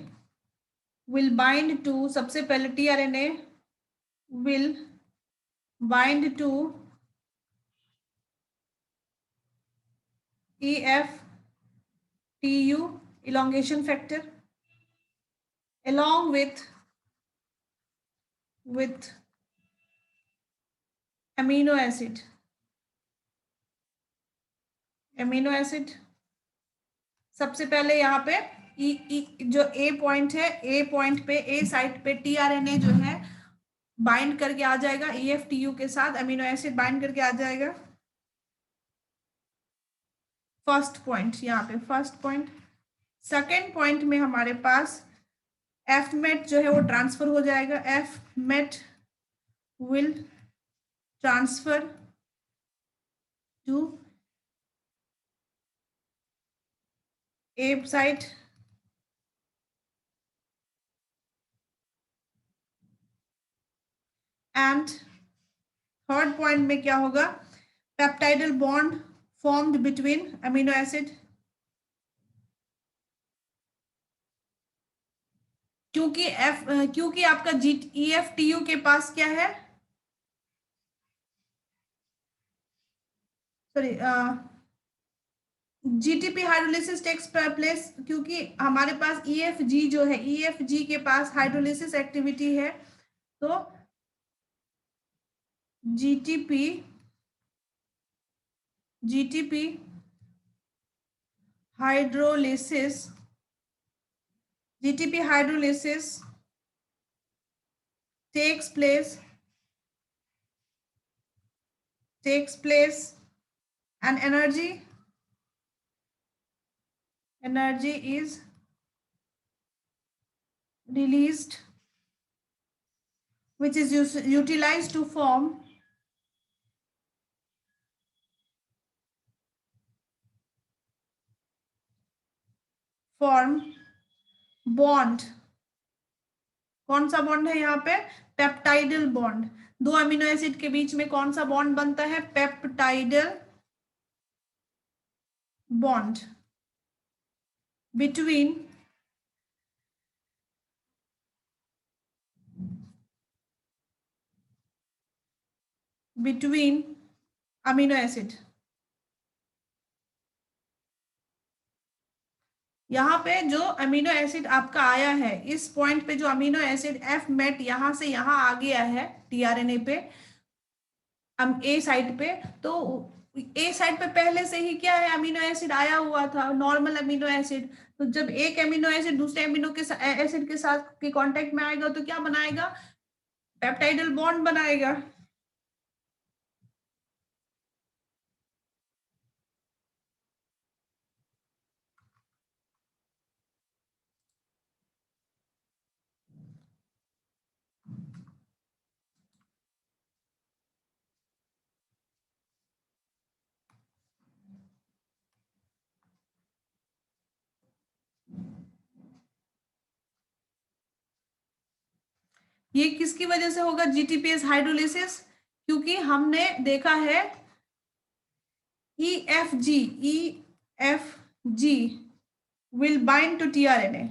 will bind to, सबसे पहले tRNA will bind to EFTU elongation factor along with amino acid, सबसे पहले यहाँ पे जो A पॉइंट है, A पॉइंट पे A साइट पे tRNA जो है बाइंड करके आ जाएगा, EFTU के साथ अमीनो एसिड बाइंड करके आ जाएगा। फर्स्ट पॉइंट यहाँ पे, फर्स्ट पॉइंट। सेकेंड पॉइंट में हमारे पास एफमेट जो है वो ट्रांसफर हो जाएगा, fMet will transfer to A site and third point में क्या होगा? Peptidyl bond formed between amino acid, क्योंकि आपका EFTU के पास क्या है, sorry GTP hydrolysis takes place, क्योंकि हमारे पास EFG जो है, EFG के पास हाइड्रोलिसिस एक्टिविटी है, तो GTP hydrolysis takes place and energy is released, which is utilized to form bond. कौन सा बॉन्ड है यहाँ पे? Peptidyl bond. दो अमीनो एसिड के बीच में कौन सा बॉन्ड बनता है? Peptidyl bond between amino acid. यहाँ पे जो अमीनो एसिड आपका आया है, इस पॉइंट पे जो अमीनो एसिड एफ मेट यहां से यहां आ गया है टीआरएनए पे, ए साइड पे, तो ए साइड पे पहले से ही क्या है? अमीनो एसिड आया हुआ था, नॉर्मल अमीनो एसिड. तो जब एक अमीनो एसिड दूसरे अमीनो के एसिड के साथ के कांटेक्ट में आएगा तो क्या बनाएगा? पेप्टाइडल बॉन्ड बनाएगा. ये किसकी वजह से होगा जीटीपीएस हाइड्रोलिसिस? क्योंकि हमने देखा है EFG will bind to tRNA.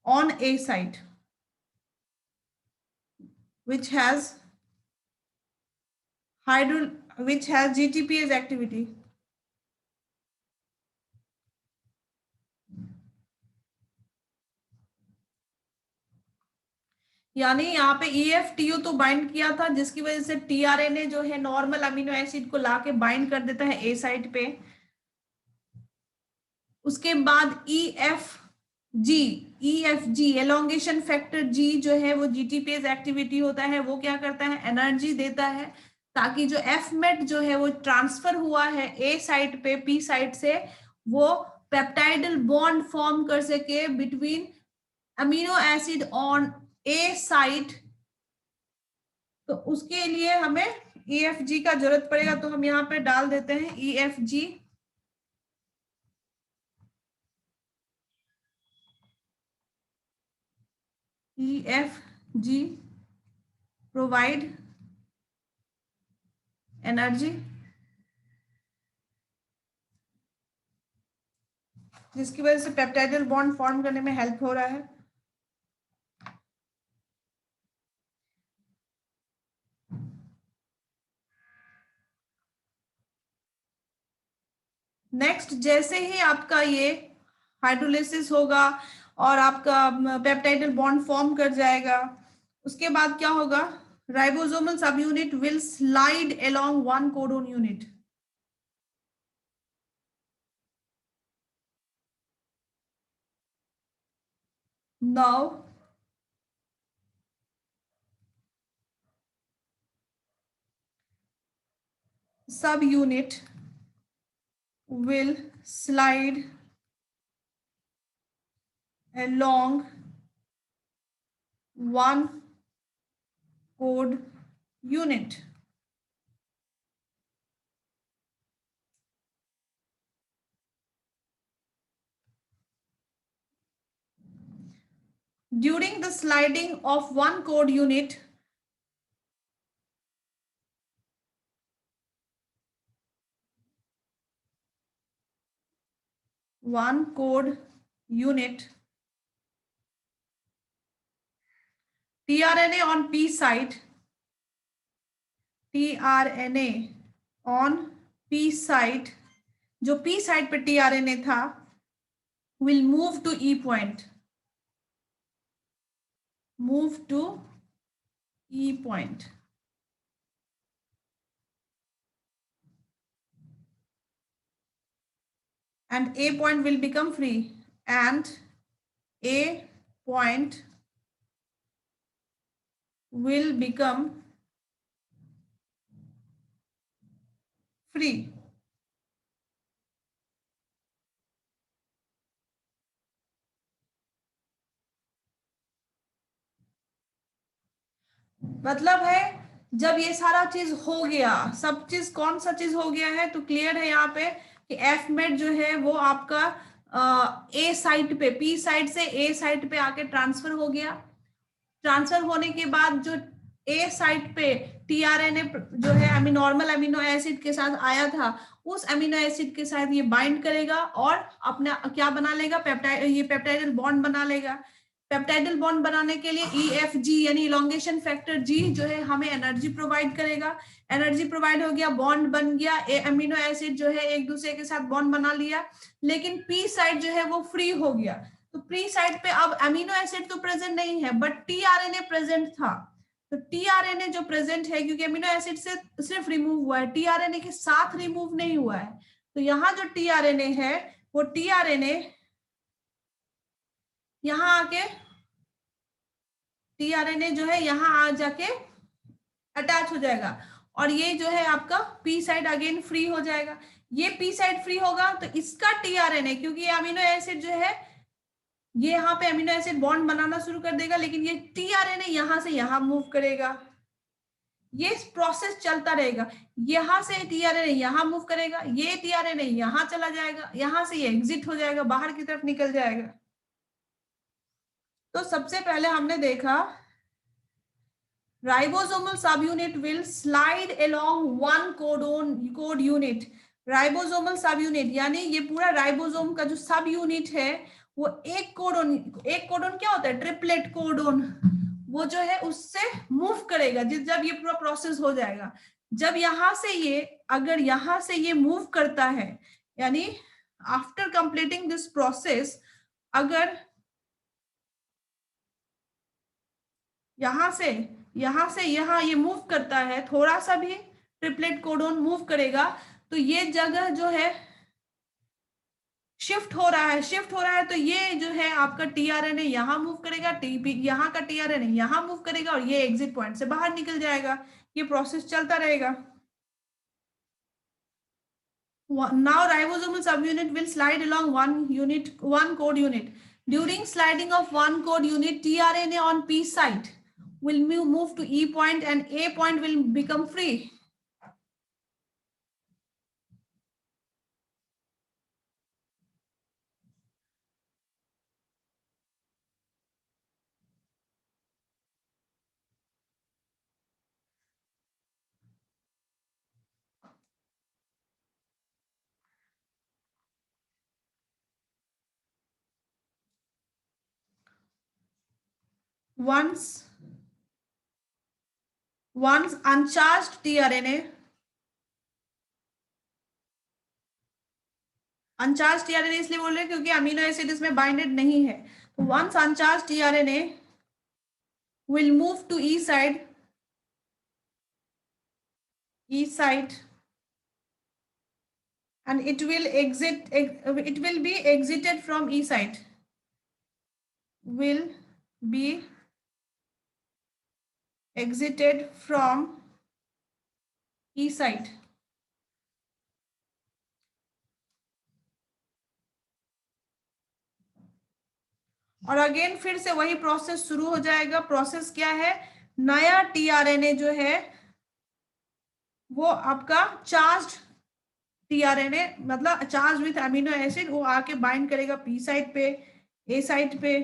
on A site, which has GTPase activity. यानी यहाँ पे EFTO तो बाइंड किया था, जिसकी वजह से टीआरएनए जो है नॉर्मल अमीनो एसिड को लाके बाइंड कर देता है ए साइट पे. उसके बाद EFG एलोंगेशन फैक्टर जी जो है वो जीटीपीएस एक्टिविटी होता है, वो क्या करता है? एनर्जी देता है ताकि जो एफमेट जो है वो ट्रांसफर हुआ है ए साइट पे पी साइट से, वो पेप्टाइडल बॉन्ड फॉर्म कर सके between amino acid on A site. तो उसके लिए हमें EFG का जरूरत पड़ेगा, तो हम यहाँ पे डाल देते हैं EFG. EFG प्रोवाइड एनर्जी, जिसकी वजह से पेप्टाइडल बॉन्ड फॉर्म करने में हेल्प हो रहा है. नेक्स्ट, जैसे ही आपका ये हाइड्रोलिसिस होगा और आपका पेप्टाइडल बॉन्ड फॉर्म कर जाएगा, उसके बाद क्या होगा? राइबोसोमल सब unit will slide along one codon unit. Now सब unit will slide along one code unit. During the sliding of one code unit, tRNA on P site, जो P साइट पे tRNA था, will move to E point. move to E point. And A point will become free. And A point will become free. मतलब है जब ये सारा चीज हो गया, सब चीज कौन सा चीज हो गया है, तो क्लियर है यहाँ पे कि एफ मेट जो है वो आपका ए साइट पे, पी साइट से ए साइट पे आके ट्रांसफर हो गया। ट्रांसफर होने के बाद जो ए साइट पे टीआरएनए जो है नॉर्मल अमीनो एसिड के साथ आया था, उस अमीनो एसिड के साथ ये बाइंड करेगा और अपना क्या बना लेगा, पेप्टाइड, ये पेप्टाइडल बॉन्ड बना लेगा। पेप्टाइडल बॉन्ड बनाने के लिए EFG यानी इलोंगेशन फैक्टर जी जो है हमें एनर्जी प्रोवाइड करेगा। एनर्जी प्रोवाइड हो गया, बॉन्ड बन गया, अमीनो एसिड जो है एक दूसरे के साथ बॉन्ड बना लिया, लेकिन पी साइड जो है वो फ्री हो गया। तो प्री साइड पे अब अमीनो एसिड तो प्रेजेंट नहीं है, बट टीआरएनए प्रेजेंट था। तो टीआरएनए जो प्रेजेंट है, क्योंकि अमीनो एसिड से सिर्फ रिमूव हुआ है, टीआरएनए के साथ रिमूव नहीं हुआ है, तो यहाँ जो टीआरएनए है वो टीआरएनए यहाँ आके, टीआरएनए जो है यहाँ आ जाके अटैच हो जाएगा और ये जो है आपका पी साइड अगेन फ्री हो जाएगा। ये पी साइड फ्री होगा तो इसका टीआरएनए, क्योंकि ये अमीनो एसिड जो है ये यहाँ पे अमीनो एसिड बॉन्ड बनाना शुरू कर देगा, लेकिन ये टीआरएनए यहां से यहां मूव करेगा। ये प्रोसेस चलता रहेगा, यहां से टीआरएनए यहां मूव करेगा, ये टीआरएनए यहां चला जाएगा, यहां से ये एग्जिट हो जाएगा, बाहर की तरफ निकल जाएगा। तो सबसे पहले हमने देखा राइबोसोमल सब unit will slide along one code unit. Ribosomal सब यूनिट यानी ये पूरा राइबोसोम का जो सब यूनिट है वो एक कोडोन क्या होता है, ट्रिपलेट कोडोन, वो जो है उससे मूव करेगा जब ये पूरा प्रोसेस हो जाएगा। जब यहां से ये, अगर यहां से ये मूव करता है, यानी आफ्टर कंप्लीटिंग दिस प्रोसेस, अगर यहां से यहाँ ये मूव करता है, थोड़ा सा भी ट्रिपलेट कोडोन मूव करेगा, तो ये जगह जो है शिफ्ट हो रहा है, तो ये जो है आपका टीआरएनए यहाँ मूव करेगा, टीपी यहाँ का टीआरएनए यहाँ मूव करेगा और ये एग्जिट पॉइंट से बाहर निकल जाएगा। ये प्रोसेस चलता रहेगा। Now ribosomal subunit will slide along one code unit. During sliding of one code unit, tRNA on P site will move to E point and A point will become free. Once uncharged tRNA, अनचार्ज tRNA इसलिए बोल रहे हैं क्योंकि amino acid इसमें binded नहीं है। तो once uncharge tRNA will move to E site and it will be exited from E site, will be exited from E site। और अगेन फिर से वही प्रोसेस शुरू हो जाएगा। प्रोसेस क्या है, नया टीआरएनए जो है वो आपका चार्ज टीआरएनए, मतलब चार्ज विथ अमीनो एसिड, वो आके बाइंड करेगा पी साइट पे, ए साइट पे।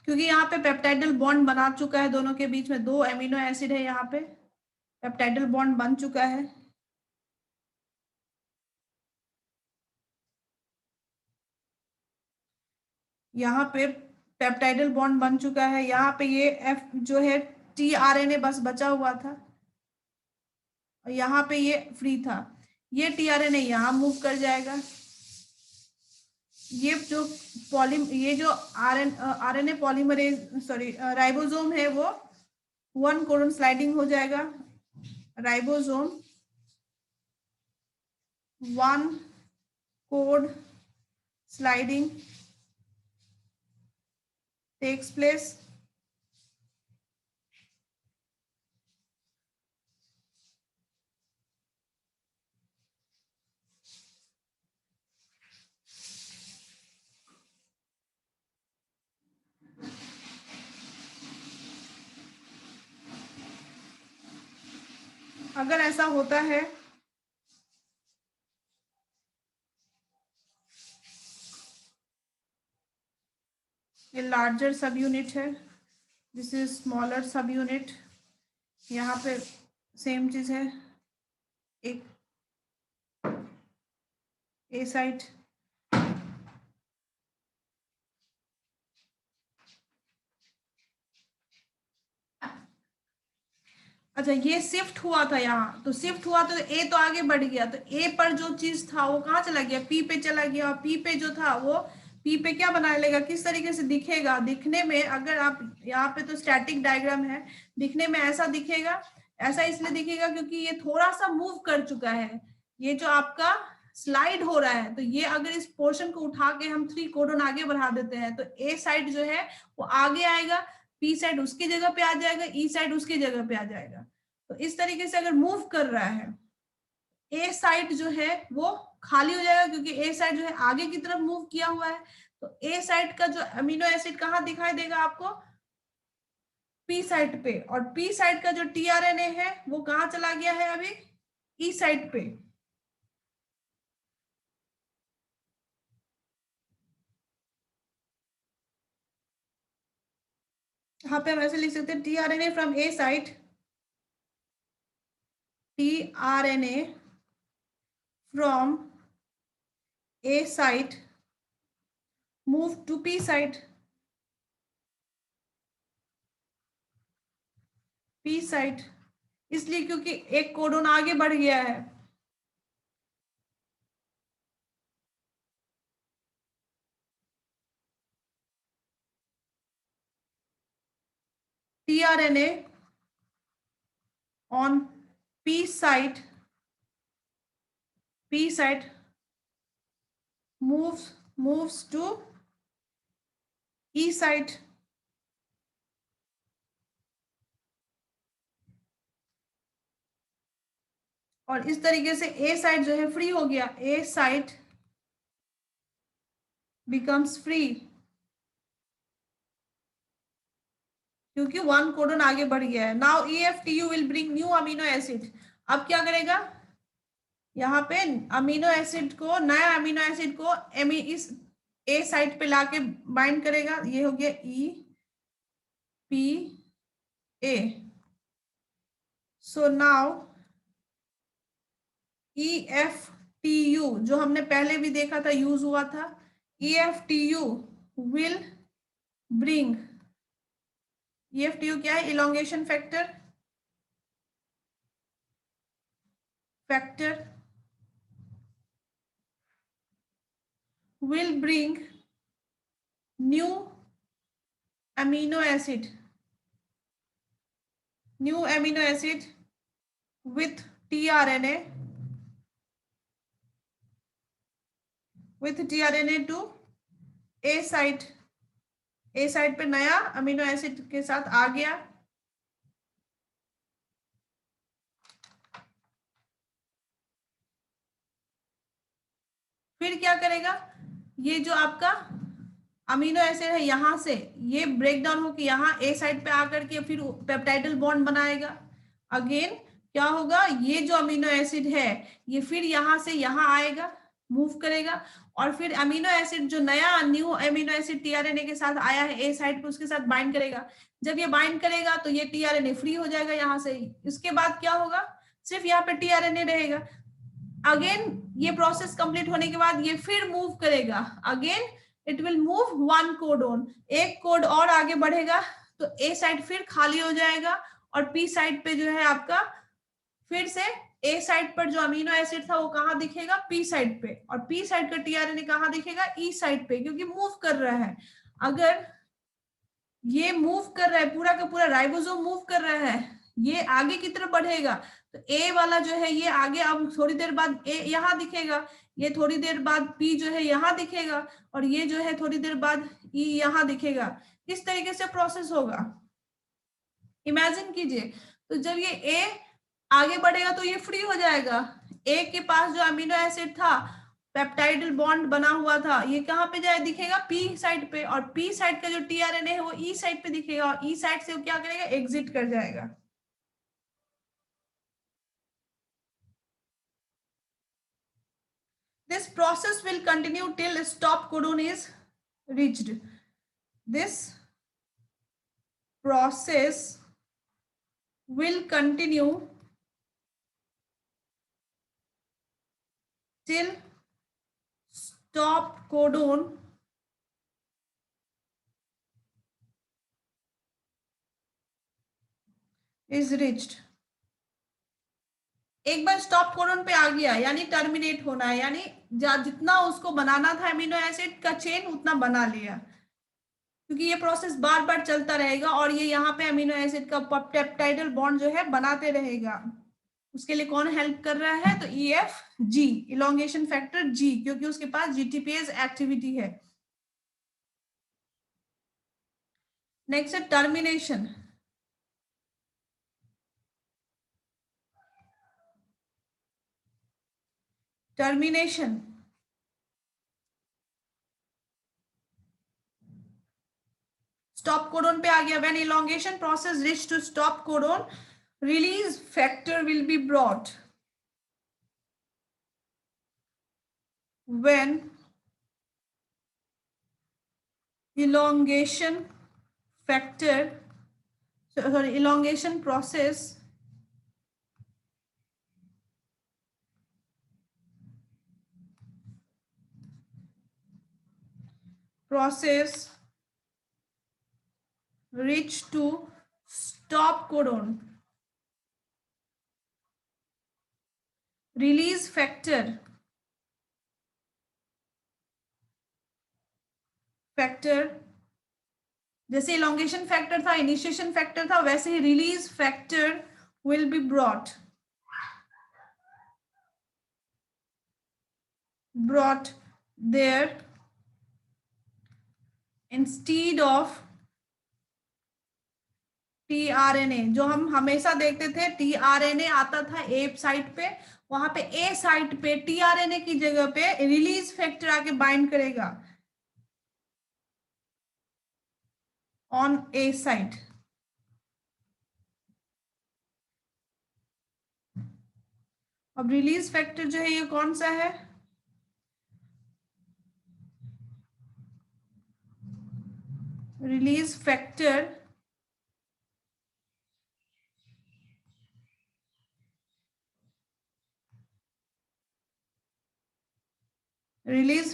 क्योंकि यहाँ पे पेप्टाइडल बॉन्ड बना चुका है, दोनों के बीच में 2 एमिनो एसिड है, यहाँ पे पेप्टाइडल बॉन्ड बन चुका है। यहाँ पे पेप्टाइडल बॉन्ड बन चुका है, यहाँ पे ये एफ जो है टीआरएनए बस बचा हुआ था, और यहाँ पे ये फ्री था। ये टीआरएनए यहाँ मूव कर जाएगा। ये जो आरएनए पॉलीमरेज राइबोसोम है, वो 1 कोडन स्लाइडिंग हो जाएगा। Ribosome 1 code sliding takes place। अगर ऐसा होता है ये लार्जर सब यूनिट है, दिस इज स्मॉलर सब यूनिट। यहाँ पे सेम चीज है, एक ए साइट, अच्छा ये शिफ्ट हुआ था यहाँ, तो शिफ्ट हुआ तो ए तो आगे बढ़ गया, तो ए पर जो चीज था वो कहाँ चला गया, पी पे चला गया, और पी पे जो था वो पी पे क्या बना लेगा, किस तरीके से दिखेगा, दिखने में अगर आप यहाँ पे तो स्टैटिक डायग्राम है, दिखने में ऐसा दिखेगा। ऐसा इसलिए दिखेगा क्योंकि ये थोड़ा सा मूव कर चुका है, ये जो आपका स्लाइड हो रहा है, तो ये अगर इस पोर्शन को उठा के हम 3 कोडन आगे बढ़ा देते हैं, तो ए साइड जो है वो आगे आएगा, पी साइड उसकी जगह पे आ जाएगा, ई साइड उसकी जगह पे आ जाएगा। तो इस तरीके से अगर मूव कर रहा है, ए साइड जो है वो खाली हो जाएगा, क्योंकि ए साइड जो है आगे की तरफ मूव किया हुआ है। तो ए साइड का जो अमीनो एसिड कहाँ दिखाई देगा आपको, पी साइड पे, और पी साइड का जो टीआरएनए है वो कहाँ चला गया है अभी, ई साइड पे। यहाँ पे हम ऐसे लिख सकते हैं, tRNA from A site, tRNA from A site move to P site, P site इसलिए क्योंकि एक कोडोन आगे बढ़ गया है। TRNA on P site moves to E site, और इस तरीके से ए साइट जो है फ्री हो गया, ए साइट बिकम्स फ्री, क्योंकि 1 कोडन आगे बढ़ गया है। Now EFTU will bring new amino acid. अब क्या करेगा, यहाँ पे अमीनो एसिड को, नया अमीनो एसिड को इस ए साइट पे लाके बाइंड करेगा। ये हो गया EPA। सो नाउ EFTU जो हमने पहले भी देखा था, यूज हुआ था, EFTU विल ब्रिंग, EFTU क्या है, elongation factor will bring new amino acid with tRNA to A site पे नया अमीनो एसिड के साथ आ गया। फिर क्या करेगा, ये जो आपका अमीनो एसिड है यहां से ये ब्रेक डाउन होकर यहाँ ए साइड पे आकर के फिर पेप्टाइडल बॉन्ड बनाएगा। अगेन क्या होगा, ये जो अमीनो एसिड है ये फिर यहां से यहां आएगा, मूव करेगा, और फिर अमीनो एसिड जो नया न्यू अमीनो एसिड टीआरएनए के साथ आया है ए साइड पे, उसके साथ बाइंड करेगा। जब ये बाइंड करेगा तो ये टीआरएनए फ्री हो जाएगा यहाँ से। इसके बाद क्या होगा, सिर्फ यहाँ पे टीआरएनए रहेगा। अगेन ये प्रोसेस कंप्लीट होने के बाद ये फिर मूव करेगा, again it will move one codon, एक कोड और आगे बढ़ेगा, तो ए साइड फिर खाली हो जाएगा, और पी साइड पे जो है आपका फिर से ए साइड पर जो अमीनो एसिड था वो कहाँ दिखेगा, पी साइड पे, और पी साइड का टीआरएनए कहाँ दिखेगा, ई साइड पे, क्योंकि मूव कर रहा है। अगर ये मूव कर रहा है, पूरा का पूरा राइबोसोम मूव कर रहा है, ये आगे की तरफ बढ़ेगा, तो ए वाला जो है ये आगे, अब थोड़ी देर बाद ए यहाँ दिखेगा, ये थोड़ी देर बाद पी जो है यहाँ दिखेगा, और ये जो है थोड़ी देर बाद ई यहाँ दिखेगा। इस तरीके से प्रोसेस होगा, इमेजिन कीजिए। तो जब ये ए आगे बढ़ेगा तो ये फ्री हो जाएगा, ए के पास जो अमीनो एसिड था, पेप्टाइडल बॉन्ड बना हुआ था, ये कहाँ पे जाए दिखेगा, पी साइड पे, और पी साइड का जो टीआरएनए है वो ई साइड पे दिखेगा, और ई साइड से वो क्या करेगा, एग्जिट कर जाएगा। This process will continue till stop codon is reached. This process will continue till stop codon is reached. एक बार स्टॉप कोडन पे आ गया यानी टर्मिनेट होना है, यानी जितना उसको बनाना था अमीनो एसिड का चेन उतना बना लिया, क्योंकि ये प्रोसेस बार बार चलता रहेगा, और ये यहाँ पे अमीनो एसिड का पेप्टाइडल बॉन्ड जो है बनाते रहेगा। उसके लिए कौन हेल्प कर रहा है, तो EF G, elongation factor G, क्योंकि उसके पास GTPase एक्टिविटी है। नेक्स्ट है टर्मिनेशन। टर्मिनेशन स्टॉप कोडन पे आ गया। When elongation process reach to stop codon, release factor will be brought. When elongation factor, sorry, elongation process reach to stop codon, release factor जैसे elongation factor था, initiation factor था, वैसे ही release factor will be brought there instead of tRNA. जो हम हमेशा देखते थे टीआरएनए आता था ए साइट पे, वहां पे ए साइट पे टीआरएनए की जगह पे रिलीज फैक्टर आके बाइंड करेगा ऑन ए साइट। अब रिलीज फैक्टर जो है ये कौन सा है, रिलीज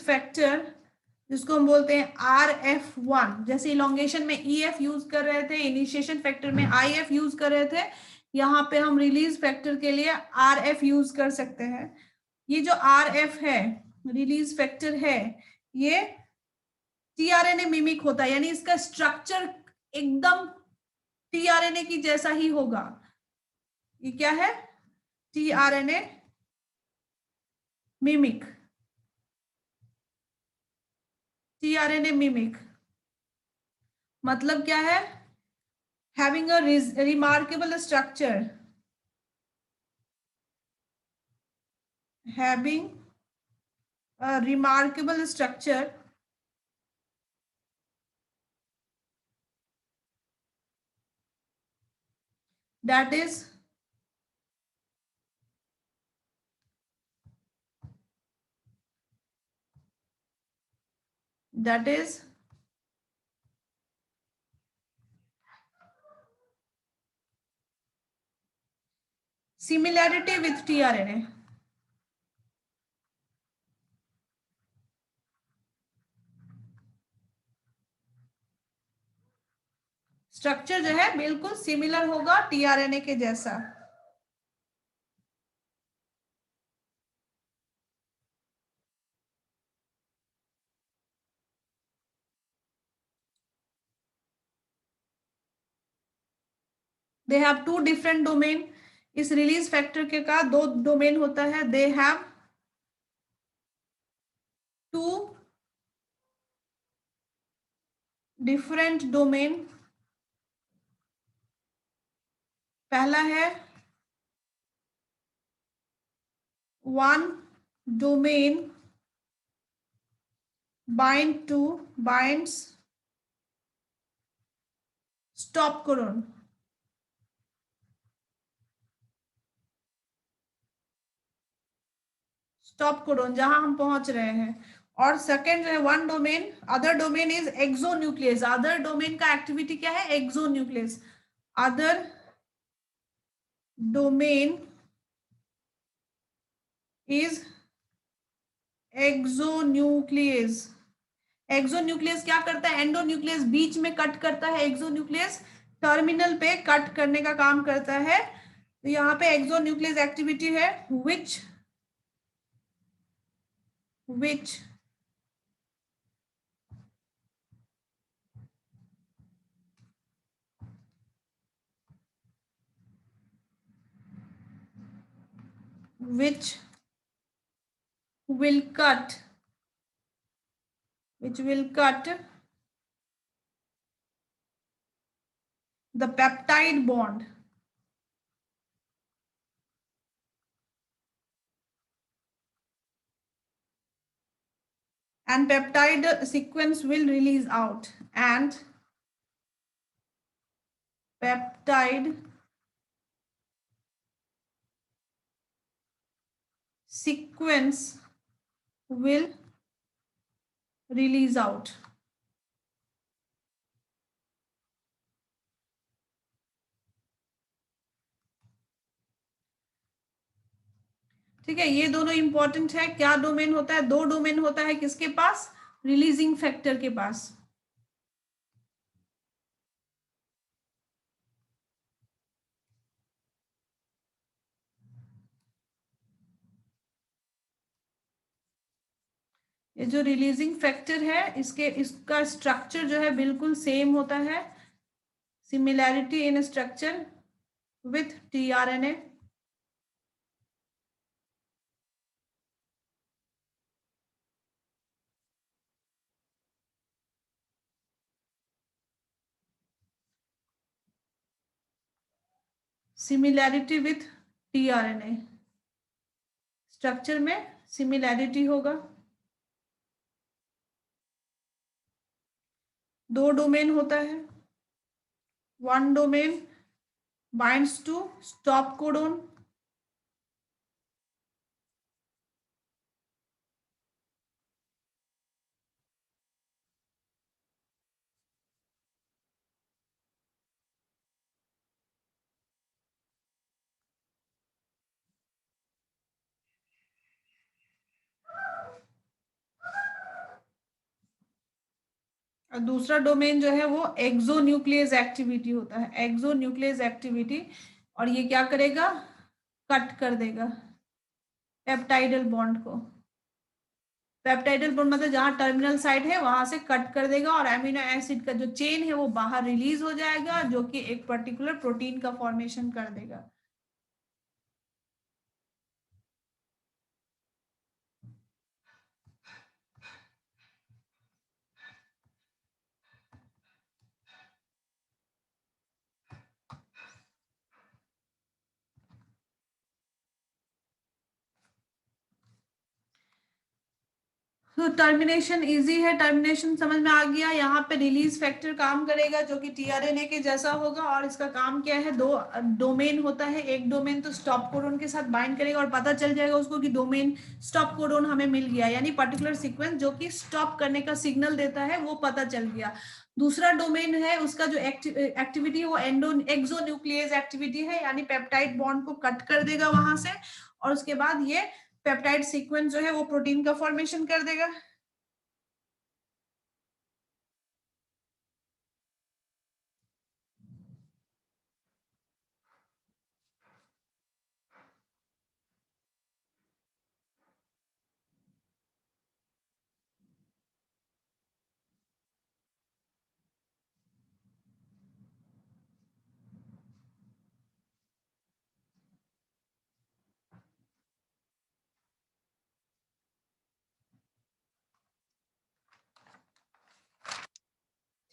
फैक्टर जिसको हम बोलते हैं RF1। जैसे इलोंगेशन में EF यूज कर रहे थे, इनिशिएशन फैक्टर में IF यूज कर रहे थे, यहाँ पे हम रिलीज फैक्टर के लिए RF यूज कर सकते हैं। ये जो RF है, रिलीज फैक्टर है, ये टीआरएनए मिमिक होता है, यानी इसका स्ट्रक्चर एकदम टीआरएनए की जैसा ही होगा। ये क्या है, टीआरएनए मिमिक। टीआरएनए मिमिक मतलब क्या है, having a remarkable structure, having a remarkable structure that is that is similarity with tRNA. Structure जो है बिल्कुल सिमिलर होगा टीआरएनए के जैसा। They have two different domain. इस रिलीज फैक्टर के का दो डोमेन होता है। They have two different domain. पहला है one domain binds stop codon. Stop codon जहां हम पहुंच रहे हैं। और सेकेंड है one domain, other domain is exonuclease. Other domain का एक्टिविटी क्या है? Exonuclease. Other domain is exonuclease. Exonuclease क्या करता है? एंडोन्यूक्लियस बीच में कट करता है। एक्सोन्यूक्लियस टर्मिनल पे कट करने का काम करता है। तो यहाँ पे एक्सोन्यूक्लियस एक्टिविटी है विच which will cut the peptide bond and peptide sequence will release out, and peptide sequence will release out। ठीक है, ये दोनों इंपॉर्टेंट है। क्या डोमेन होता है? दो डोमेन होता है किसके पास? रिलीजिंग फैक्टर के पास। ये जो रिलीजिंग फैक्टर है इसका स्ट्रक्चर जो है बिल्कुल सेम होता है। Similarity in structure with tRNA. Similarity with tRNA, structure में सिमिलैरिटी होगा। दो डोमेन होता है। One domain binds to stop codon, और दूसरा डोमेन जो है वो एक्सोन्यूक्लियस एक्टिविटी होता है। एक्सोन्यूक्लियस एक्टिविटी, और ये क्या करेगा? कट कर देगा पेप्टाइडल बॉन्ड को। पेप्टाइडल बॉन्ड मतलब जहां टर्मिनल साइड है वहां से कट कर देगा, और एमिनो एसिड का जो चेन है वो बाहर रिलीज हो जाएगा, जो कि एक पर्टिकुलर प्रोटीन का फॉर्मेशन कर देगा। तो टर्मिनेशन इजी है, टर्मिनेशन समझ में आ गया। यहाँ पे रिलीज फैक्टर काम करेगा जो कि टीआरएनए के जैसा होगा, और इसका काम क्या है, दो डोमेन होता है। एक डोमेन तो स्टॉप कोडोन के साथ बाइंड करेगा और पता चल जाएगा उसको कि डोमेन स्टॉप कोडोन हमें मिल गया, यानी पर्टिकुलर सीक्वेंस जो कि स्टॉप करने का सिग्नल देता है वो पता चल गया। दूसरा डोमेन है उसका जो एक्टिविटी है वो एक्सोन्यूक्लियस एक्टिविटी है, यानी पेप्टाइड बॉन्ड को कट कर देगा वहां से, और उसके बाद ये पेप्टाइड सीक्वेंस जो है वो प्रोटीन का फॉर्मेशन कर देगा।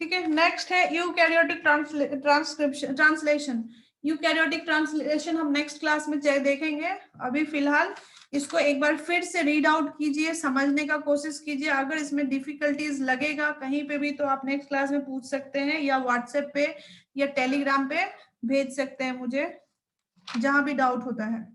ठीक है, नेक्स्ट है eukaryotic transcription translation. Eukaryotic translation हम नेक्स्ट क्लास में देखेंगे। अभी फिलहाल इसको एक बार फिर से रीड आउट कीजिए, समझने का कोशिश कीजिए। अगर इसमें डिफिकल्टीज लगेगा कहीं पे भी तो आप नेक्स्ट क्लास में पूछ सकते हैं, या व्हाट्सएप पे या टेलीग्राम पे भेज सकते हैं मुझे, जहां भी डाउट होता है।